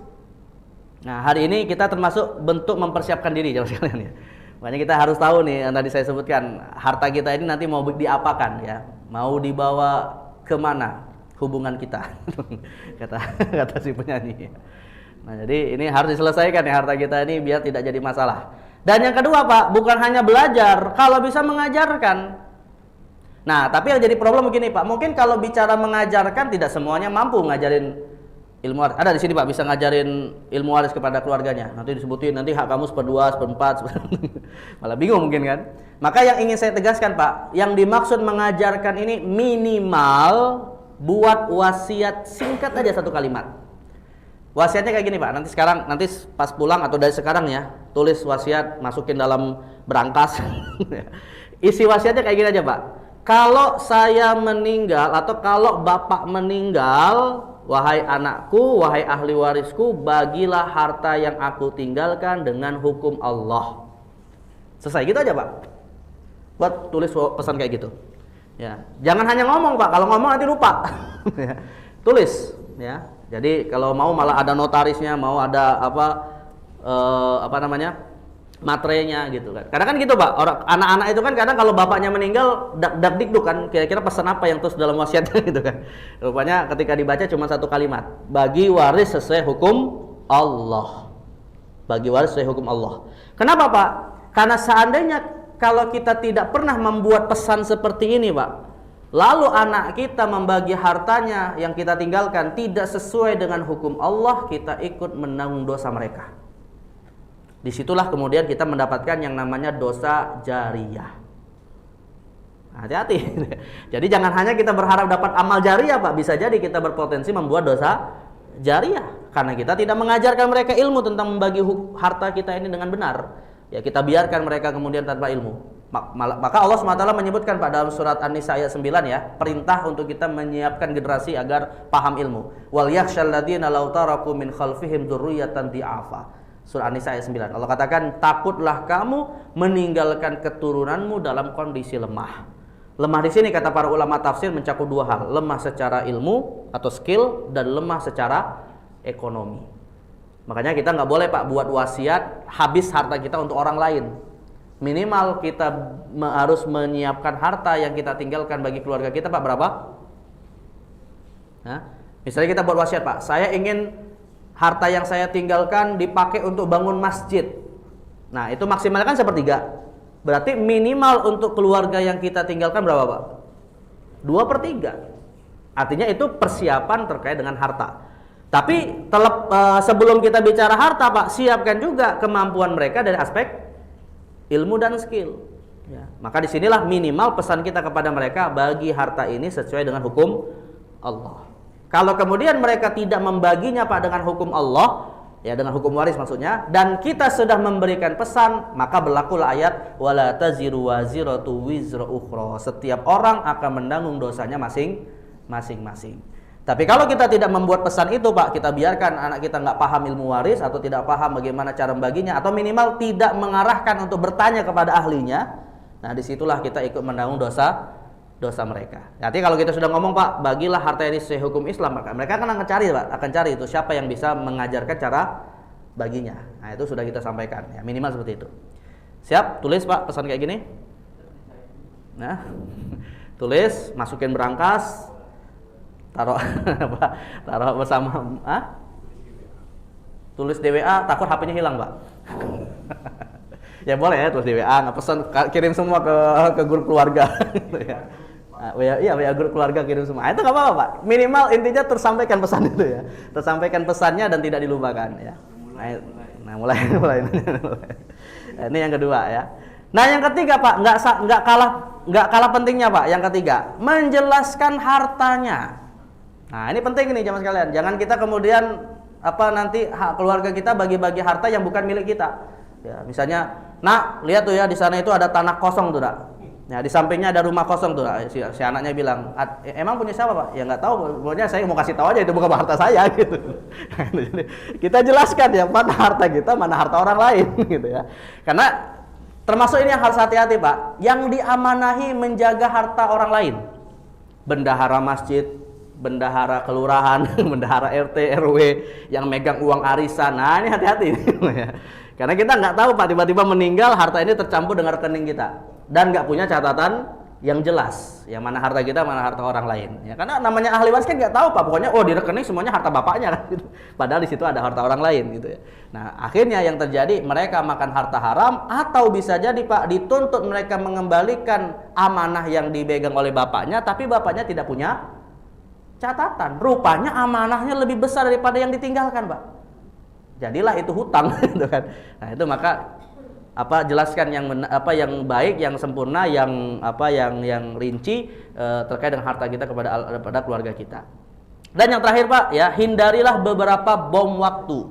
Nah, hari ini kita termasuk bentuk mempersiapkan diri jamaah sekalian ya. Makanya kita harus tahu nih, yang tadi saya sebutkan, harta kita ini nanti mau diapakan ya, mau dibawa kemana hubungan kita, kata si penyanyi. Nah, jadi ini harus diselesaikan ya harta kita ini biar tidak jadi masalah. Dan yang kedua Pak, bukan hanya belajar, kalau bisa mengajarkan. Nah, tapi yang jadi problem begini Pak, mungkin kalau bicara mengajarkan tidak semuanya mampu ngajarin ilmu waris. Ada di sini Pak bisa ngajarin ilmu waris kepada keluarganya. Nanti disebutin nanti hak kamu 1/2, 1/4, malah bingung mungkin kan. Maka yang ingin saya tegaskan Pak, yang dimaksud mengajarkan ini minimal buat wasiat singkat aja 1 kalimat. Wasiatnya kayak gini Pak, nanti pas pulang atau dari sekarang ya, tulis wasiat, masukin dalam berangkas. Isi wasiatnya kayak gini aja Pak. kalau saya meninggal atau kalau bapak meninggal, wahai anakku, wahai ahli warisku, bagilah harta yang aku tinggalkan dengan hukum Allah. Selesai gitu aja, Pak. Buat tulis pesan kayak gitu. Ya, jangan hanya ngomong, Pak. Kalau ngomong nanti lupa. Tulis, ya. Jadi kalau mau malah ada notarisnya, mau ada apa namanya? Materainya gitu kan. Kadang kan gitu, Pak. Orang anak-anak itu kan kadang kalau bapaknya meninggal dak dikduk kan, kira-kira pesan apa yang terus dalam wasiatnya gitu kan. Rupanya ketika dibaca cuma satu kalimat, bagi waris sesuai hukum Allah. Bagi waris sesuai hukum Allah. Kenapa, Pak? Karena seandainya kalau kita tidak pernah membuat pesan seperti ini, Pak, lalu anak kita membagi hartanya yang kita tinggalkan tidak sesuai dengan hukum Allah, kita ikut menanggung dosa mereka. Disitulah kemudian kita mendapatkan yang namanya dosa jariyah. Hati-hati. Jadi jangan hanya kita berharap dapat amal jariyah, Pak. Bisa jadi kita berpotensi membuat dosa jariyah karena kita tidak mengajarkan mereka ilmu tentang membagi harta kita ini dengan benar. Ya, kita biarkan mereka kemudian tanpa ilmu. Maka Allah SWT menyebutkan pada dalam surat An-Nisa ayat 9 ya, perintah untuk kita menyiapkan generasi agar paham ilmu. Wal yakhshal ladzina law taraku min khalfihim dzurriyyatan di'afa. Surah An-Nisa ayat 9. Allah katakan, takutlah kamu meninggalkan keturunanmu dalam kondisi lemah. Lemah di sini kata para ulama tafsir mencakup dua hal, lemah secara ilmu atau skill dan lemah secara ekonomi. Makanya kita nggak boleh, Pak, buat wasiat habis harta kita untuk orang lain. Minimal kita harus menyiapkan harta yang kita tinggalkan bagi keluarga kita, Pak, berapa? Nah, misalnya kita buat wasiat, Pak, saya ingin harta yang saya tinggalkan dipakai untuk bangun masjid. Nah, itu maksimalkan sepertiga. Berarti minimal untuk keluarga yang kita tinggalkan berapa, Pak? 2/3. Artinya itu persiapan terkait dengan harta. Tapi sebelum kita bicara harta, Pak, siapkan juga kemampuan mereka dari aspek ilmu dan skill. Ya. Maka disinilah minimal pesan kita kepada mereka, bagi harta ini sesuai dengan hukum Allah. Kalau kemudian mereka tidak membaginya, Pak, dengan hukum Allah, ya dengan hukum waris maksudnya, dan kita sudah memberikan pesan, maka berlakulah ayat wala taziru waziratu wizra ukhra. Setiap orang akan menanggung dosanya masing-masing. Tapi kalau kita tidak membuat pesan itu, Pak, kita biarkan anak kita nggak paham ilmu waris atau tidak paham bagaimana cara membaginya, atau minimal tidak mengarahkan untuk bertanya kepada ahlinya, nah disitulah kita ikut menanggung dosa mereka. Nanti kalau kita sudah ngomong, Pak, bagilah harta ini sesuai hukum Islam, maka mereka akan cari, Pak, itu siapa yang bisa mengajarkan cara baginya. Nah, itu sudah kita sampaikan, ya minimal seperti itu. Siap? Tulis, Pak, pesan kayak gini. Nah, tulis, masukin berangkas, taruh bersama, tulis di WA, takut HP-nya hilang, Pak. Ya boleh ya, tulis di WA, nggak pesan, kirim semua ke grup keluarga. WA grup keluarga kirim semua. Itu nggak apa-apa, Pak. Minimal intinya tersampaikan pesan itu ya. Tersampaikan pesannya dan tidak dilupakan ya. Mulai. Nah, ini yang kedua ya. Nah, yang ketiga, Pak, nggak kalah pentingnya, Pak. Yang ketiga, menjelaskan hartanya. Nah, ini penting nih jamaah sekalian. Jangan kita kemudian nanti keluarga kita bagi-bagi harta yang bukan milik kita. Ya, misalnya, nak, lihat tuh ya, di sana itu ada tanah kosong tuh, Nak. Ya, di sampingnya ada rumah kosong tuh. Si anaknya bilang, emang punya siapa, Pak? Ya nggak tahu, pokoknya saya mau kasih tahu aja itu bukan harta saya gitu. Kita jelaskan yang mana harta kita, mana harta orang lain gitu ya. Karena termasuk ini yang harus hati-hati, Pak. Yang diamanahi menjaga harta orang lain. Bendahara masjid, bendahara kelurahan, bendahara RT, RW yang megang uang arisan. Nah, ini hati-hati. Karena kita nggak tahu, Pak, tiba-tiba meninggal harta ini tercampur dengan rekening kita. Dan nggak punya catatan yang jelas, yang mana harta kita, mana harta orang lain. Ya, karena namanya ahli waris kan nggak tahu, Pak. Pokoknya di rekening semuanya harta bapaknya kan. Gitu. Padahal di situ ada harta orang lain gitu ya. Nah, akhirnya yang terjadi mereka makan harta haram, atau bisa jadi, Pak, dituntut mereka mengembalikan amanah yang dipegang oleh bapaknya, tapi bapaknya tidak punya catatan. Rupanya amanahnya lebih besar daripada yang ditinggalkan, Pak. Jadilah itu hutang gitu kan. Nah, itu maka jelaskan yang baik, yang sempurna, yang rinci terkait dengan harta kita kepada keluarga kita. Dan yang terakhir, Pak, ya, hindarilah beberapa bom waktu.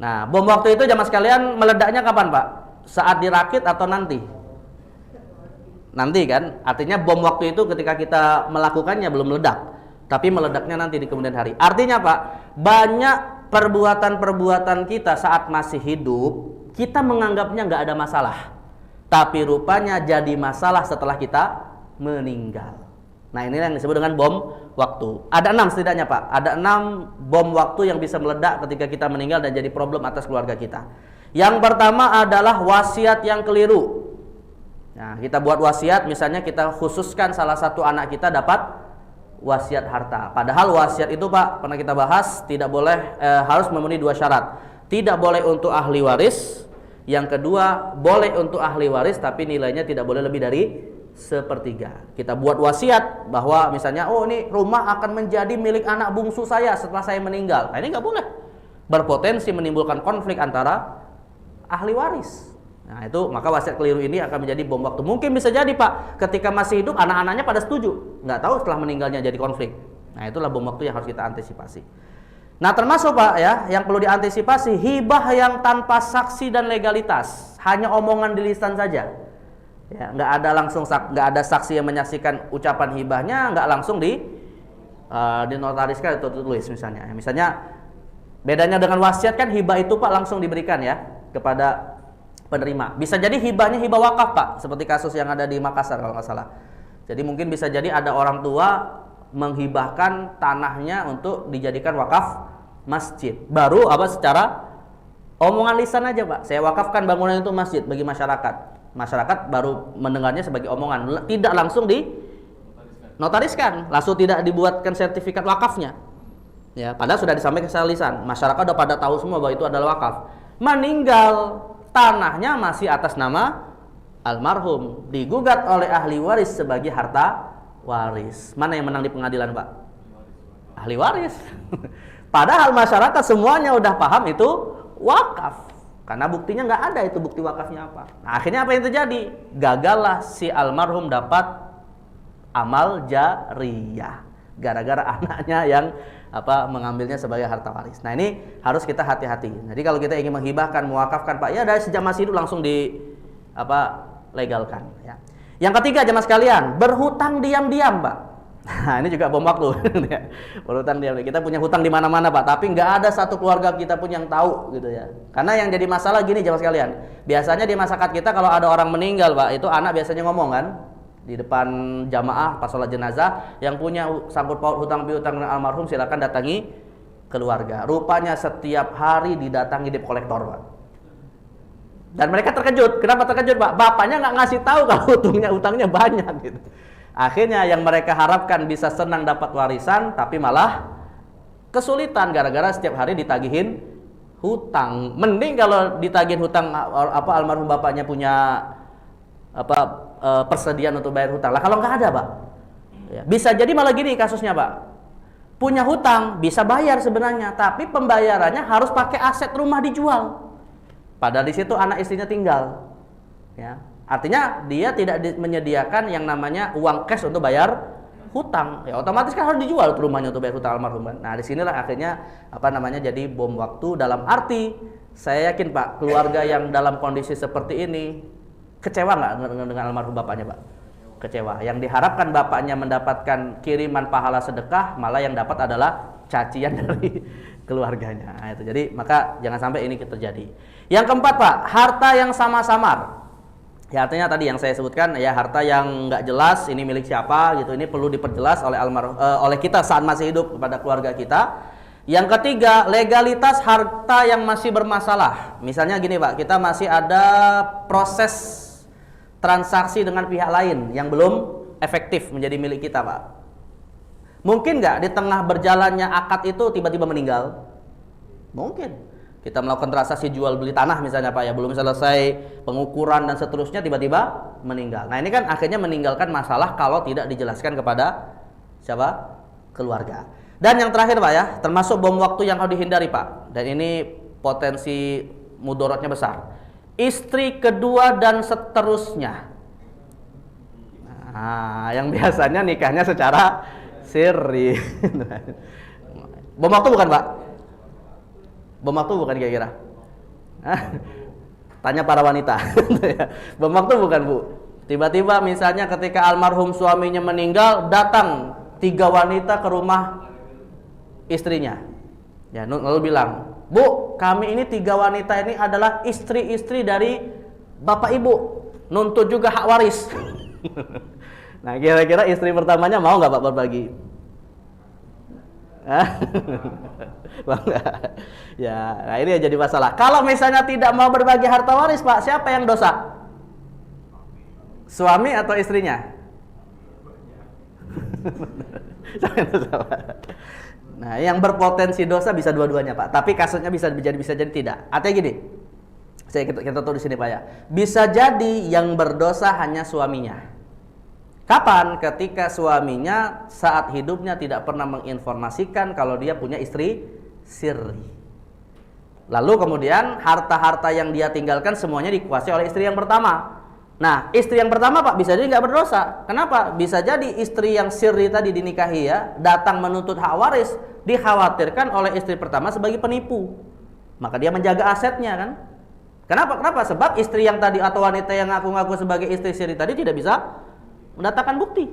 Nah, bom waktu itu jamaah sekalian meledaknya kapan, Pak? Saat dirakit atau nanti? nanti kan, artinya bom waktu itu ketika kita melakukannya belum meledak, tapi meledaknya nanti di kemudian hari. Artinya Pak, banyak perbuatan-perbuatan kita saat masih hidup, kita menganggapnya nggak ada masalah, tapi rupanya jadi masalah setelah kita meninggal. Nah, ini yang disebut dengan bom waktu. Ada 6 setidaknya Pak, ada 6 bom waktu yang bisa meledak ketika kita meninggal dan jadi problem atas keluarga kita. Yang pertama adalah wasiat yang keliru. Nah, kita buat wasiat, misalnya kita khususkan salah satu anak kita dapat wasiat harta. Padahal wasiat itu Pak, pernah kita bahas, tidak boleh harus memenuhi 2 syarat. Tidak boleh untuk ahli waris. Yang kedua, boleh untuk ahli waris tapi nilainya tidak boleh lebih dari 1/3. Kita buat wasiat bahwa misalnya, oh ini rumah akan menjadi milik anak bungsu saya setelah saya meninggal. Nah, ini nggak boleh. Berpotensi menimbulkan konflik antara ahli waris. Nah, itu maka wasiat keliru ini akan menjadi bom waktu. Mungkin bisa jadi Pak, ketika masih hidup anak-anaknya pada setuju, nggak tahu setelah meninggalnya jadi konflik. Nah, itulah bom waktu yang harus kita antisipasi. Nah, termasuk Pak ya, yang perlu diantisipasi hibah yang tanpa saksi dan legalitas, hanya omongan di lisan saja. Ya, nggak ada saksi yang menyaksikan ucapan hibahnya, nggak langsung dinotariskan atau ditulis misalnya. Misalnya bedanya dengan wasiat kan, hibah itu Pak langsung diberikan ya kepada penerima. Bisa jadi hibahnya hibah wakaf Pak, seperti kasus yang ada di Makassar kalau nggak salah. Jadi mungkin bisa jadi ada orang tua menghibahkan tanahnya untuk dijadikan wakaf masjid. Baru secara omongan lisan aja Pak, saya wakafkan bangunan itu masjid bagi masyarakat. Masyarakat baru mendengarnya sebagai omongan, tidak langsung dinotariskan, langsung tidak dibuatkan sertifikat wakafnya. Ya, padahal sudah disampaikan secara lisan. Masyarakat udah pada tahu semua bahwa itu adalah wakaf. Meninggal, tanahnya masih atas nama almarhum, digugat oleh ahli waris sebagai harta waris. Mana yang menang di pengadilan Pak? Ahli waris. Padahal masyarakat semuanya udah paham itu wakaf. Karena buktinya nggak ada itu bukti wakafnya apa. Nah, akhirnya apa yang terjadi? Gagallah si almarhum dapat amal jariyah gara-gara anaknya yang mengambilnya sebagai harta waris. Nah, ini harus kita hati-hati. Jadi kalau kita ingin menghibahkan, mewakafkan Pak, ya dari sejak masih hidup langsung legalkan. Ya. Yang ketiga jemaah sekalian, berhutang diam-diam Pak. Nah, ini juga bom waktu. Berhutang diam. Kita punya hutang di mana-mana Pak, tapi nggak ada satu keluarga kita pun yang tahu gitu ya. Karena yang jadi masalah gini jemaah sekalian, biasanya di masyarakat kita kalau ada orang meninggal Pak, itu anak biasanya ngomong kan di depan jamaah pas sholat jenazah, yang punya sangkut paut hutang piutang dengan almarhum silakan datangi keluarga. Rupanya setiap hari didatangi debt kolektor Pak. Dan mereka terkejut. Kenapa terkejut Pak? Bapaknya nggak ngasih tahu kalau utangnya banyak gitu. Akhirnya yang mereka harapkan bisa senang dapat warisan, tapi malah kesulitan gara-gara setiap hari ditagihin hutang. Mending kalau ditagihin hutang almarhum bapaknya punya persediaan untuk bayar hutang. Lah kalau nggak ada Pak, ya, bisa jadi malah gini kasusnya Pak. Punya hutang bisa bayar sebenarnya, tapi pembayarannya harus pakai aset rumah dijual. Padahal di situ anak istrinya tinggal. Ya. Artinya dia tidak menyediakan yang namanya uang cash untuk bayar hutang. Ya otomatis kan harus dijual rumahnya untuk bayar hutang almarhum. Nah, disinilah akhirnya jadi bom waktu, dalam arti saya yakin Pak, keluarga yang dalam kondisi seperti ini kecewa nggak dengan almarhum bapaknya Pak? Kecewa. Yang diharapkan bapaknya mendapatkan kiriman pahala sedekah, malah yang dapat adalah cacian dari keluarganya. Nah, itu. Jadi maka jangan sampai ini terjadi. Yang keempat Pak, harta yang sama-samar. Ya, artinya tadi yang saya sebutkan ya, harta yang nggak jelas ini milik siapa gitu, ini perlu diperjelas oleh kita saat masih hidup kepada keluarga kita. Yang ketiga, legalitas harta yang masih bermasalah. Misalnya gini Pak, kita masih ada proses transaksi dengan pihak lain yang belum efektif menjadi milik kita Pak. Mungkin nggak di tengah berjalannya akad itu tiba-tiba meninggal? Mungkin. Kita melakukan transaksi jual beli tanah misalnya Pak ya, belum selesai pengukuran dan seterusnya tiba-tiba meninggal. Nah, ini kan akhirnya meninggalkan masalah kalau tidak dijelaskan kepada siapa? Keluarga. Dan yang terakhir Pak ya, termasuk bom waktu yang harus dihindari Pak. Dan ini potensi mudorotnya besar. Istri kedua dan seterusnya. Nah, yang biasanya nikahnya secara siri. Bom waktu bukan Pak? Bom waktu bukan kira-kira? Tanya para wanita. Bom waktu bukan Bu? Tiba-tiba misalnya ketika almarhum suaminya meninggal, datang 3 wanita ke rumah istrinya. Ya, lalu bilang, "Bu, kami ini 3 wanita ini adalah istri-istri dari bapak ibu, nuntut juga hak waris." Nah, kira-kira istri pertamanya mau nggak Pak berbagi? Ya, nah ini yang jadi masalah. Kalau misalnya tidak mau berbagi harta waris, Pak, siapa yang dosa? Suami atau istrinya? Nah, yang berpotensi dosa bisa dua-duanya, Pak. Tapi kasusnya bisa jadi tidak. Artinya gini, kita tahu di sini, Pak ya. Bisa jadi yang berdosa hanya suaminya. Kapan? Ketika suaminya saat hidupnya tidak pernah menginformasikan kalau dia punya istri sirri. Lalu kemudian harta-harta yang dia tinggalkan semuanya dikuasai oleh istri yang pertama. Nah, istri yang pertama, Pak, bisa jadi nggak berdosa. Kenapa? Bisa jadi istri yang sirri tadi dinikahi ya, datang menuntut hak waris, dikhawatirkan oleh istri pertama sebagai penipu. Maka dia menjaga asetnya kan? Kenapa? Sebab istri yang tadi atau wanita yang ngaku-ngaku sebagai istri sirri tadi tidak bisa mendatangkan bukti.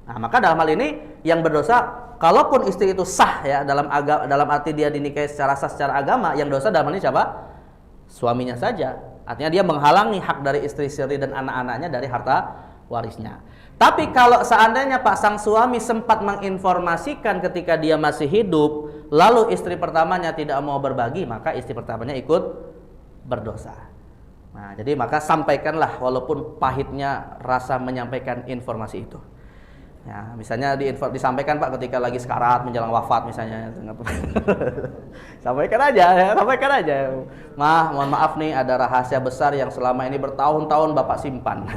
Nah, maka dalam hal ini yang berdosa, kalaupun istri itu sah ya dalam arti dia dinikahi secara sah secara agama, yang dosa dalam hal ini siapa? Suaminya saja. Artinya dia menghalangi hak dari istri sirri dan anak-anaknya dari harta warisnya. Tapi kalau seandainya Pak sang suami sempat menginformasikan ketika dia masih hidup, lalu istri pertamanya tidak mau berbagi, maka istri pertamanya ikut berdosa. Nah, jadi maka sampaikanlah walaupun pahitnya rasa menyampaikan informasi itu. Ya, misalnya disampaikan Pak ketika lagi sekarat menjelang wafat misalnya. Sampaikan aja. Mohon maaf nih, ada rahasia besar yang selama ini bertahun-tahun Bapak simpan.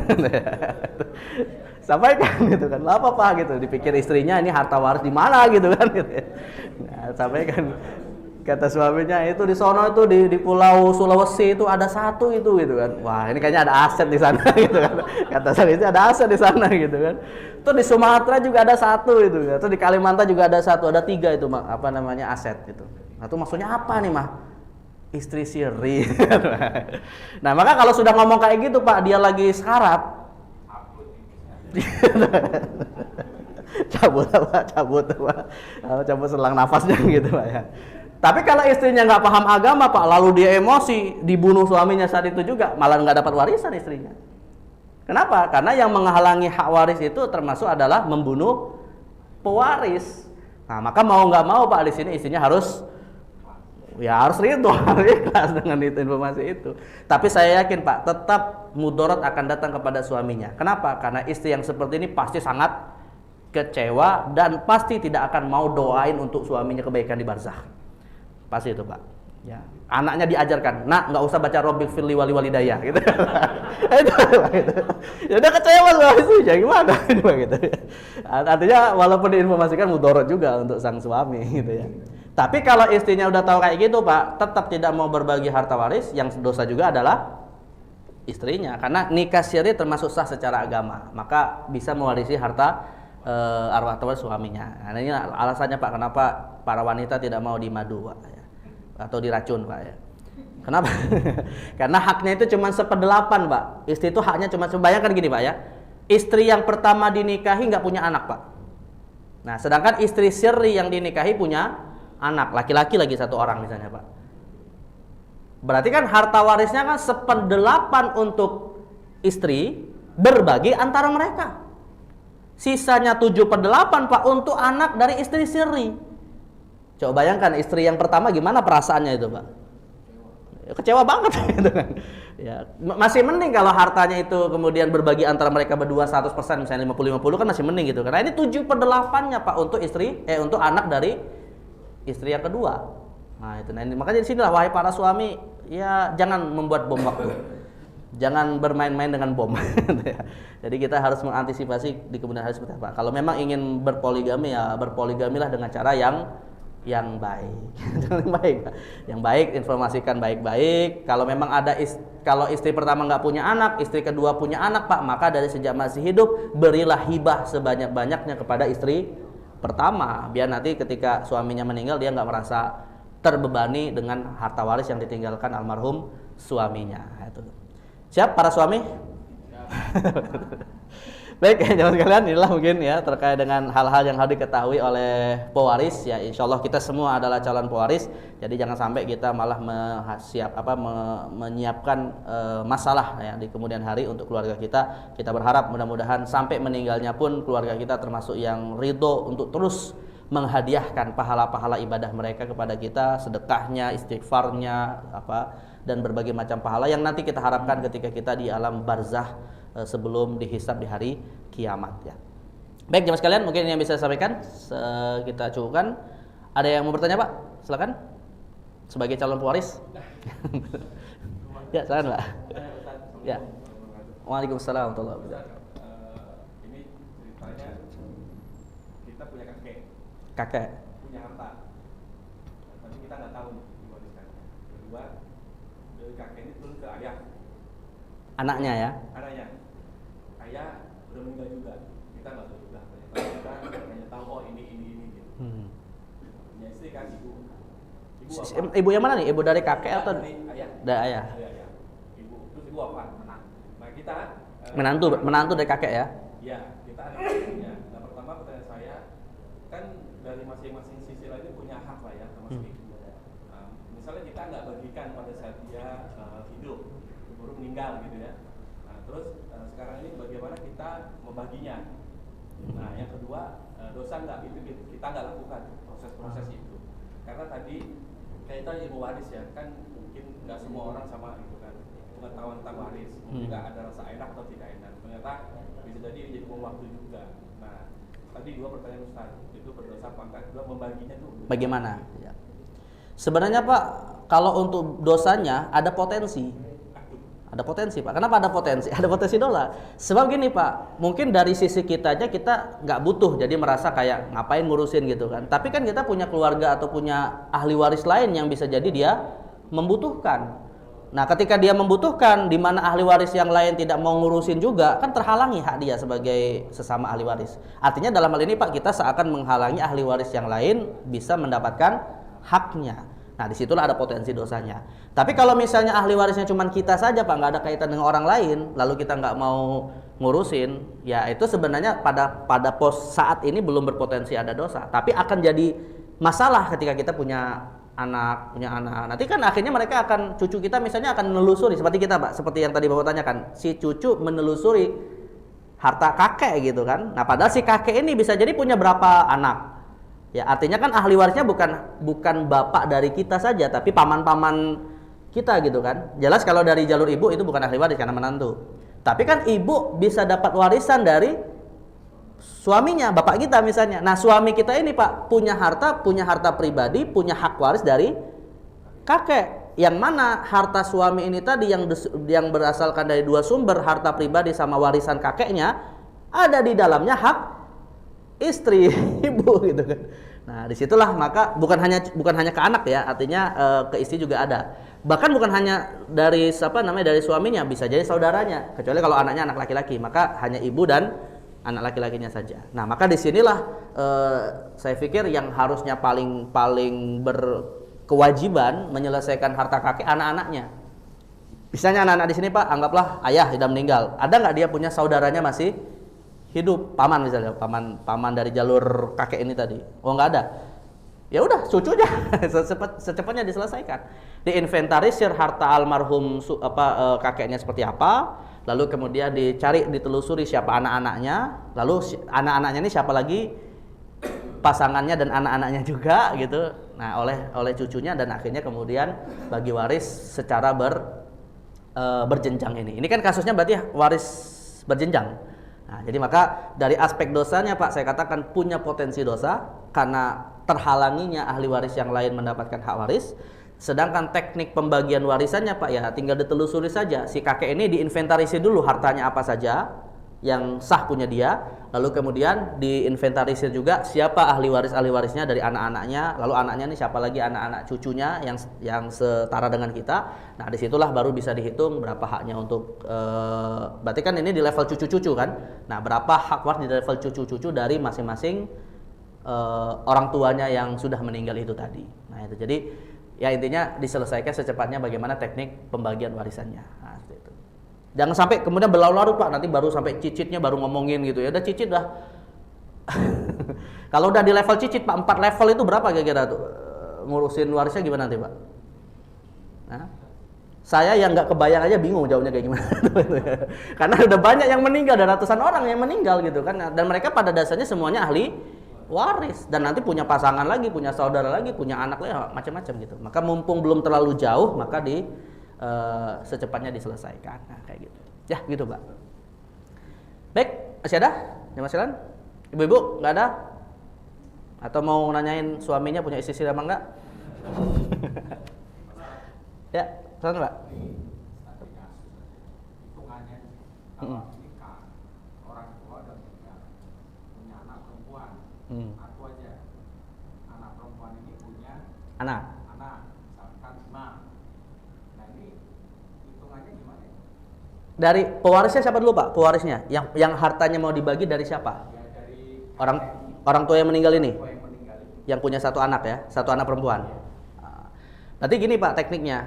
Sampaikan gitu kan. Lah apa gitu, dipikir istrinya ini harta waris di mana gitu kan gitu. Nah, sampaikan. Kata suaminya, itu di sono itu di Pulau Sulawesi itu ada satu itu gitu kan. Wah, ini kayaknya ada aset di sana gitu kan. Kata saya itu ada aset di sana gitu kan. Itu di Sumatera juga ada satu itu. Itu di Kalimantan juga ada satu, ada 3 itu apa namanya aset gitu. Nah, itu maksudnya apa nih, Mah? Istri sirri. Nah, maka kalau sudah ngomong kayak gitu, Pak, dia lagi sekarat. cabut selang nafasnya gitu, Pak ya. Tapi kalau istrinya nggak paham agama, Pak, lalu dia emosi, dibunuh suaminya saat itu juga, malah nggak dapat warisan istrinya. Kenapa? Karena yang menghalangi hak waris itu termasuk adalah membunuh pewaris. Nah, maka mau nggak mau, Pak, di sini istrinya harus ridho, harus ikhlas dengan itu, informasi itu. Tapi saya yakin, Pak, tetap mudarat akan datang kepada suaminya. Kenapa? Karena istri yang seperti ini pasti sangat kecewa dan pasti tidak akan mau doain untuk suaminya kebaikan di barzakh. Pasti itu, Pak. Ya, anaknya diajarkan, "Nak, nggak usah baca Robbil firli wali walidayah," gitu. Itu, gitu. Ya udah kecewa soal itu, ya gimana gitu. Artinya walaupun diinformasikan mudarat juga untuk sang suami gitu ya. Tapi kalau istrinya udah tahu kayak gitu, Pak, tetap tidak mau berbagi harta waris, yang dosa juga adalah istrinya. Karena nikah siri termasuk sah secara agama, maka bisa mewarisi harta arwah tua suaminya. Nah, ini alasannya, Pak, kenapa para wanita tidak mau dimadu, Pak, ya. Atau diracun, Pak, ya. Kenapa? Karena haknya itu cuma 1/8, Pak. Istri itu haknya cuma, bayangkan gini, Pak, ya. Istri yang pertama dinikahi nggak punya anak, Pak. Nah, sedangkan istri sirri yang dinikahi punya anak, laki-laki lagi 1 orang misalnya, Pak. Berarti kan harta warisnya kan 1/8 untuk istri, berbagi antara mereka. Sisanya 7/8, Pak, untuk anak dari istri sirri. Coba bayangkan istri yang pertama gimana perasaannya itu, Pak. Kecewa banget gitu kan. Ya, masih mending kalau hartanya itu kemudian berbagi antara mereka berdua 100%, misalnya 50-50 kan masih mending gitu. Karena ini 7/8-nya, Pak, untuk untuk anak dari istri yang kedua. Nah, itu makanya di sinilah wahai para suami, ya jangan membuat bom waktu. Jangan bermain-main dengan bom. Jadi kita harus mengantisipasi di kemudian hari seperti apa. Kalau memang ingin berpoligami, ya berpoligamilah dengan cara yang baik. Yang baik, informasikan baik-baik. Kalau memang kalau istri pertama nggak punya anak, istri kedua punya anak, Pak, maka dari sejak masih hidup berilah hibah sebanyak-banyaknya kepada istri pertama, biar nanti ketika suaminya meninggal dia nggak merasa terbebani dengan harta waris yang ditinggalkan almarhum suaminya. Itu. Siap para suami? Baik, ya, jamaah sekalian, inilah mungkin ya terkait dengan hal-hal yang harus diketahui oleh pewaris ya. Insya Allah kita semua adalah calon pewaris, jadi jangan sampai kita malah menyiapkan masalah ya di kemudian hari untuk keluarga kita. Kita berharap mudah-mudahan sampai meninggalnya pun keluarga kita termasuk yang ridho untuk terus menghadiahkan pahala-pahala ibadah mereka kepada kita, sedekahnya, istighfarnya, dan berbagai macam pahala yang nanti kita harapkan ketika kita di alam barzah sebelum dihisab di hari kiamat ya. Baik jemaah sekalian, mungkin yang bisa saya sampaikan kita cukupkan. Ada yang mau bertanya Pak? Silakan. Sebagai calon pewaris. Ya, silakan Pak. Ya. Waalaikumsalam warahmatullahi wabarakatuh. Ini ceritanya kita punya kakek. Punya harta. Tapi kita nggak tahu diwariskannya. Kedua, dari kakek ini turun ke ayah. Anaknya ya. Anaknya. Ayah udah meninggal juga. Kita nggak tahu juga. Ternyata kita hanya tahu ini gitu. Punya istri kan ibu. Ibu yang mana nih? Ibu dari kakek atau dari ayah? Dari ayah. Ibu. Terus ibu apa? Nah kita menantu dari kakek ya. Iya, kita ada punya. Nah, pertama pertanyaan saya kan dari masing-masing sisi lainnya punya hak lah ya termasuk ibu. Misalnya kita nggak bagikan pada saat dia hidup, baru meninggal gitu ya. Nah, terus sekarang ini bagaimana kita membaginya? Nah, yang kedua dosa nggak itu kita nggak lakukan proses-proses itu. Karena tadi kaitan ilmu waris ya kan mungkin nggak semua orang sama gitu kan pengetahuan tentang waris, mungkin nggak ada rasa enak atau tidak enak. Ternyata bisa jadi jadi bom waktu juga. Nah, tadi dua pertanyaan Ustaz, itu berdosa apa enggak? Dua membaginya tuh bagaimana? Ya. Sebenarnya Pak, kalau untuk dosanya ada potensi. Ada potensi Pak. Kenapa ada potensi? Ada potensi dosa. Sebab gini Pak, mungkin dari sisi kita aja kita nggak butuh, jadi merasa kayak ngapain ngurusin gitu kan. Tapi kan kita punya keluarga atau punya ahli waris lain yang bisa jadi dia membutuhkan. Nah, ketika dia membutuhkan, di mana ahli waris yang lain tidak mau ngurusin juga, kan terhalangi hak dia sebagai sesama ahli waris. Artinya dalam hal ini Pak, kita seakan menghalangi ahli waris yang lain bisa mendapatkan haknya. Nah, disitulah ada potensi dosanya. Tapi kalau misalnya ahli warisnya cuma kita saja Pak, nggak ada kaitan dengan orang lain, lalu kita nggak mau ngurusin, ya itu sebenarnya pada pos saat ini belum berpotensi ada dosa. Tapi akan jadi masalah ketika kita punya anak. Nanti kan akhirnya mereka akan, cucu kita misalnya akan menelusuri seperti kita Pak, seperti yang tadi Bapak tanyakan, si cucu menelusuri harta kakek gitu kan. Nah, padahal si kakek ini bisa jadi punya berapa anak. Ya, artinya kan ahli warisnya bukan bapak dari kita saja, tapi paman-paman kita gitu kan. Jelas kalau dari jalur ibu itu bukan ahli waris karena menantu. Tapi kan ibu bisa dapat warisan dari suaminya, bapak kita misalnya. Nah, suami kita ini Pak punya harta pribadi, punya hak waris dari kakek. Yang mana harta suami ini tadi yang berasalkan dari dua sumber, harta pribadi sama warisan kakeknya, ada di dalamnya hak istri ibu gitu kan. Nah, disitulah maka bukan hanya ke anak ya, artinya ke istri juga ada. Bahkan bukan hanya dari dari suaminya, bisa jadi saudaranya. Kecuali kalau anaknya anak laki-laki, maka hanya ibu dan anak laki-lakinya saja. Nah, maka disinilah saya pikir yang harusnya paling berkewajiban menyelesaikan harta kakek anak-anaknya. Misalnya anak-anak di sini Pak, anggaplah ayah sudah meninggal. Ada nggak dia punya saudaranya masih hidup, paman misalnya, paman dari jalur kakek ini tadi? Oh, nggak ada. Ya udah, cucunya secepatnya diselesaikan. Diinventarisir harta almarhum kakeknya seperti apa, lalu kemudian ditelusuri siapa anak-anaknya, lalu anak-anaknya ini siapa lagi pasangannya dan anak-anaknya juga gitu. Nah, oleh cucunya, dan akhirnya kemudian bagi waris secara berjenjang ini. Ini kan kasusnya berarti waris berjenjang. Nah, jadi maka dari aspek dosanya Pak, saya katakan punya potensi dosa karena terhalanginya ahli waris yang lain mendapatkan hak waris. Sedangkan teknik pembagian warisannya Pak, ya tinggal ditelusuri saja. Si kakek ini diinventarisir dulu hartanya apa saja yang sah punya dia, lalu kemudian diinventarisir juga siapa ahli warisnya dari anak-anaknya, lalu anaknya ini siapa lagi anak-anak cucunya yang setara dengan kita. Nah, disitulah baru bisa dihitung berapa haknya untuk berarti kan ini di level cucu-cucu kan. Nah, berapa hak waris di level cucu-cucu dari masing-masing orang tuanya yang sudah meninggal itu tadi. Nah, itu jadi ya intinya diselesaikan secepatnya bagaimana teknik pembagian warisannya. Nah, seperti itu. Jangan sampai kemudian berlarut-larut Pak, nanti baru sampai cicitnya baru ngomongin gitu ya. Udah cicit dah. Kalau udah di level cicit Pak, 4 level itu berapa kira-kira tuh? Ngurusin warisnya gimana nanti Pak? Nah, saya yang nggak kebayang aja bingung jawabnya kayak gimana. Karena udah banyak yang meninggal, ada ratusan orang yang meninggal gitu kan. Dan mereka pada dasarnya semuanya ahli waris. Dan nanti punya pasangan lagi, punya saudara lagi, punya anak lagi, macam-macam gitu. Maka mumpung belum terlalu jauh, maka secepatnya diselesaikan. Nah, kayak gitu. Ya, gitu Pak. Baik, masih ada? Yang masih ada? Ibu-ibu, nggak ada? Atau mau nanyain suaminya punya istri apa enggak? Ya, silakan Pak. Hitungannya kalau nikah orang tua dan nikah punya anak perempuan, aku aja anak perempuan ini punya Anak. misalkan 5. Nah ini hitungannya gimana ya? Dari pewarisnya siapa dulu Pak? Pewarisnya yang hartanya mau dibagi dari siapa? Ya dari Orang tua yang meninggal ini. tua yang meninggal ini. Yang punya satu anak ya, satu anak perempuan. Nanti gini Pak tekniknya.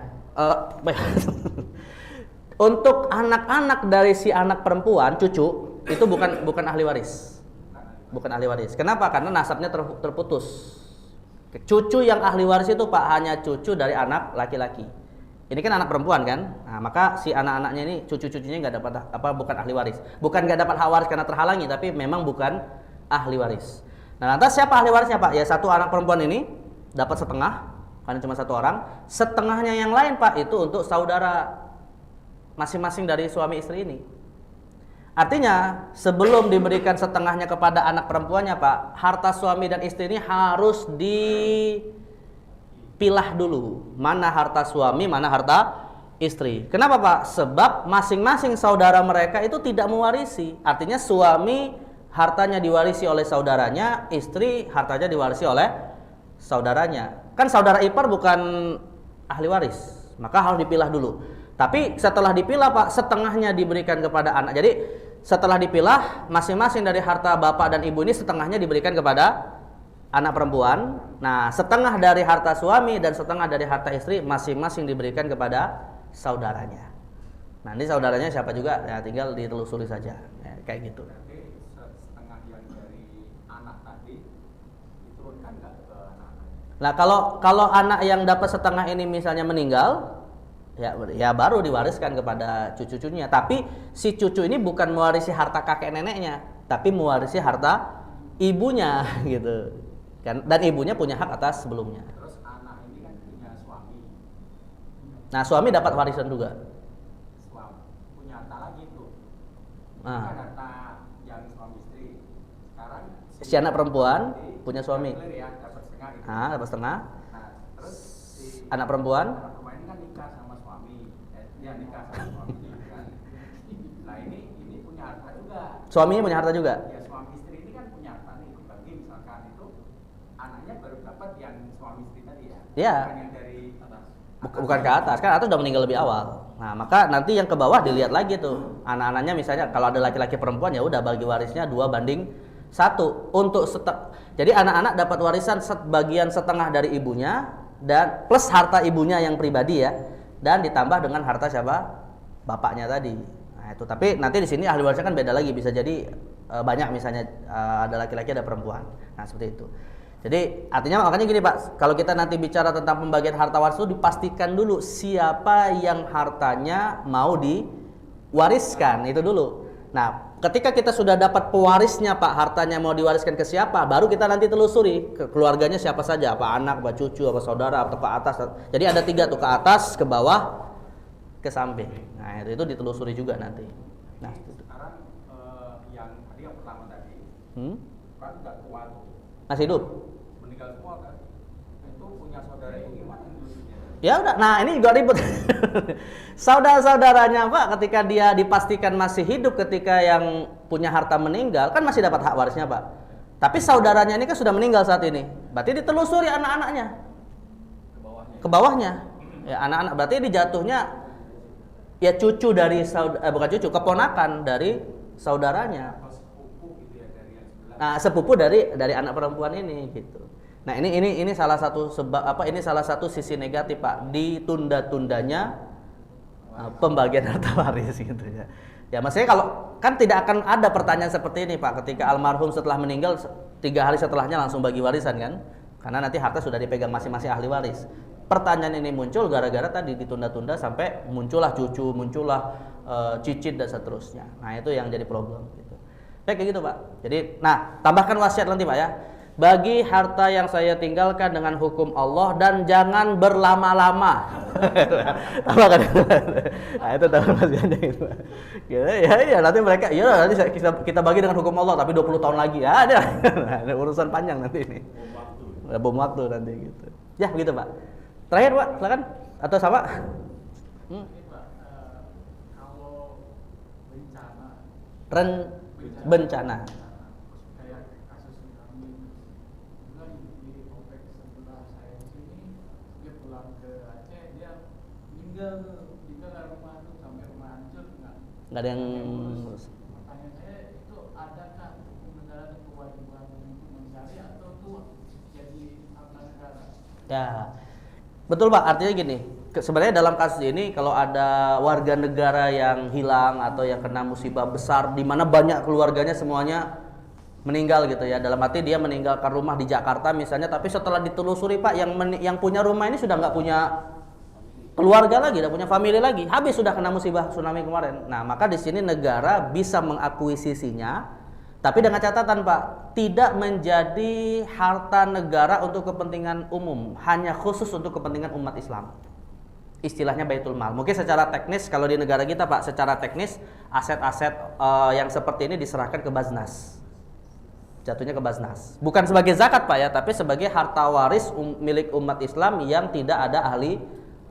Untuk anak-anak dari si anak perempuan, cucu itu bukan ahli waris. Bukan ahli waris. Kenapa? Karena nasabnya terputus. Cucu yang ahli waris itu Pak hanya cucu dari anak laki-laki. Ini kan anak perempuan kan? Nah, maka si anak-anaknya ini cucu-cucunya nggak dapat bukan ahli waris. Bukan nggak dapat hak waris karena terhalangi, tapi memang bukan ahli waris. Nah, lantas siapa ahli warisnya Pak? Ya satu anak perempuan ini dapat setengah karena cuma satu orang. Setengahnya yang lain Pak itu untuk saudara masing-masing dari suami istri ini. Artinya sebelum diberikan setengahnya kepada anak perempuannya Pak, harta suami dan istri ini harus dipilah dulu. Mana harta suami, mana harta istri. Kenapa Pak? Sebab masing-masing saudara mereka itu tidak mewarisi. Artinya suami hartanya diwarisi oleh saudaranya, istri hartanya diwarisi oleh saudaranya. Kan saudara ipar bukan ahli waris, maka harus dipilah dulu. Tapi setelah dipilah Pak, setengahnya diberikan kepada anak. Jadi setelah dipilah, masing-masing dari harta bapak dan ibu ini setengahnya diberikan kepada anak perempuan. Nah, setengah dari harta suami dan setengah dari harta istri masing-masing diberikan kepada saudaranya. Nah, ini saudaranya siapa juga? Ya tinggal ditelusuri saja. Ya, kayak gitu. Berarti setengah yang dari anak tadi diturunkan nggak ke anak-anaknya? Nah, kalau anak yang dapat setengah ini misalnya meninggal, ya baru diwariskan kepada cucu-cucunya. Tapi si cucu ini bukan mewarisi harta kakek neneknya, tapi mewarisi harta ibunya gitu. Kan dan ibunya punya hak atas sebelumnya. Terus anak ini kan punya suami. Nah, suami dapat warisan juga. Suami punya harta lagi tuh. Nah, Kan harta yang suami istri. Sekarang si anak perempuan punya suami. clear ya, dapat setengah gitu. Nah, dapat setengah. Nah, terus si Anak perempuan anak perempuan ini kan nikah sama suami. Dia nikah sama suami kan. Nah, ini punya harta juga. suaminya punya harta juga. Ya suami istri ini kan punya harta nih, berbagi misalkan itu anaknya baru dapat yang suami istri tadi ya. Iya. Bukan yang dari atas. Bukan ke atas, kan atas udah meninggal lebih awal. Nah, maka nanti yang ke bawah dilihat lagi tuh. Anak-anaknya misalnya kalau ada laki-laki perempuan ya udah bagi warisnya 2:1. Jadi anak-anak dapat warisan bagian setengah dari ibunya dan plus harta ibunya yang pribadi ya. Dan ditambah dengan harta siapa? Bapaknya tadi. Nah, itu. Tapi nanti di sini ahli warisnya kan beda lagi, bisa jadi banyak misalnya ada laki-laki ada perempuan. Nah, seperti itu. Jadi artinya makanya gini Pak, kalau kita nanti bicara tentang pembagian harta waris itu dipastikan dulu siapa yang hartanya mau diwariskan itu dulu. Nah, ketika kita sudah dapat pewarisnya Pak, hartanya mau diwariskan ke siapa, baru kita nanti telusuri ke keluarganya siapa saja, apa anak, apa cucu, apa saudara, atau ke atas. Jadi ada 3 tuh, ke atas, ke bawah, ke samping. Nah, itu ditelusuri juga nanti. Nah, Sekarang yang tadi yang pertama tadi kan udah tua tuh, masih hidup. meninggal semua kan. Itu punya saudara itu gimana ngurusinnya? Ya udah, nah ini juga ribut. Saudara-saudaranya Pak, ketika dia dipastikan masih hidup ketika yang punya harta meninggal, kan masih dapat hak warisnya Pak. Tapi saudaranya ini kan sudah meninggal saat ini. Berarti ditelusuri anak-anaknya. Ke bawahnya. Ya, anak-anak berarti ini jatuhnya ya cucu dari bukan cucu, keponakan dari saudaranya. Atau sepupu gitu ya dari yang sebelah. Nah, sepupu dari anak perempuan ini gitu. Nah, ini salah satu sebab ini salah satu sisi negatif Pak, ditunda-tundanya pembagian harta waris gitu ya. Ya maksudnya kalau kan tidak akan ada pertanyaan seperti ini Pak, ketika almarhum setelah meninggal 3 hari setelahnya langsung bagi warisan kan, karena nanti harta sudah dipegang masing-masing ahli waris. Pertanyaan ini muncul gara-gara tadi ditunda-tunda sampai muncullah cucu, muncullah cicit dan seterusnya. Nah itu yang jadi problem gitu. Baik kayak gitu Pak. Jadi, nah tambahkan wasiat nanti Pak ya. Bagi harta yang saya tinggalkan dengan hukum Allah dan jangan berlama-lama. Tambahkan. Nah itu tambah wasiatnya gitu. Ya nanti mereka, ya nanti kita bagi dengan hukum Allah tapi 20 tahun lagi. Ya ada urusan panjang nanti ini. Bom waktu nanti gitu. Ya begitu Pak. Terakhir Pak, silakan atau sama? Kalau Bencana. kayak kasus tsunami, bukan di kompleks sebelah saya di sini, dia pulang ke Aceh, dia tinggal rumah itu sampai rumah hancur Nggak ada yang ngurus. Pertanyaan saya itu, adakah hukum negara dan kewajiban untuk mencari atau itu jadi harta negara? Ya, betul Pak. Artinya gini, sebenarnya dalam kasus ini kalau ada warga negara yang hilang atau yang kena musibah besar, di mana banyak keluarganya semuanya meninggal gitu ya. Dalam arti dia meninggalkan rumah di Jakarta misalnya, tapi setelah ditelusuri Pak, yang punya rumah ini sudah nggak punya keluarga lagi, tidak punya family lagi, habis sudah kena musibah tsunami kemarin. Nah maka di sini negara bisa mengakuisisinya. Tapi dengan catatan Pak, tidak menjadi harta negara untuk kepentingan umum, hanya khusus untuk kepentingan umat Islam. Istilahnya Baitul Mal. Mungkin secara teknis kalau di negara kita Pak, secara teknis aset-aset yang seperti ini diserahkan ke Baznas. Jatuhnya ke Baznas. Bukan sebagai zakat Pak ya, tapi sebagai harta waris milik umat Islam yang tidak ada ahli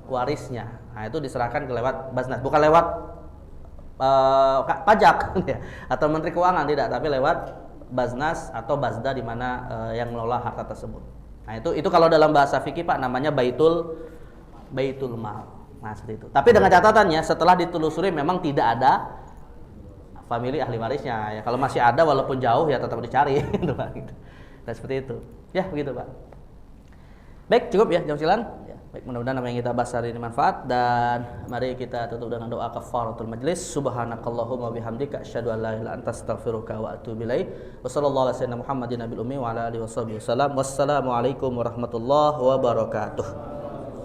warisnya. Nah, itu diserahkan ke lewat Baznas, bukan lewat pajak atau Menteri Keuangan, tidak, tapi lewat Baznas atau Bazda di mana yang mengelola harta tersebut. Nah, itu kalau dalam bahasa fikih Pak namanya Baitul Mal. Nah, seperti itu. Tapi dengan catatannya setelah ditelusuri memang tidak ada famili ahli warisnya ya. Kalau masih ada walaupun jauh ya tetap dicari gitu Pak gitu. Nah, seperti itu. Ya, begitu Pak. Baik, cukup ya jam 9. Baik, mudah-mudahan apa yang kita bahas hari ini manfaat, dan mari kita tutup dengan doa kafaratul majlis. Subhanakallahumma bihamdika asyhadu an la ilaha illa anta astaghfiruka wa atubu ilaik. Wa sallallahu ala sayyidina Muhammadin nabil ummi wa ala alihi wasallam. Wassalamu alaikum warahmatullahi wabarakatuh.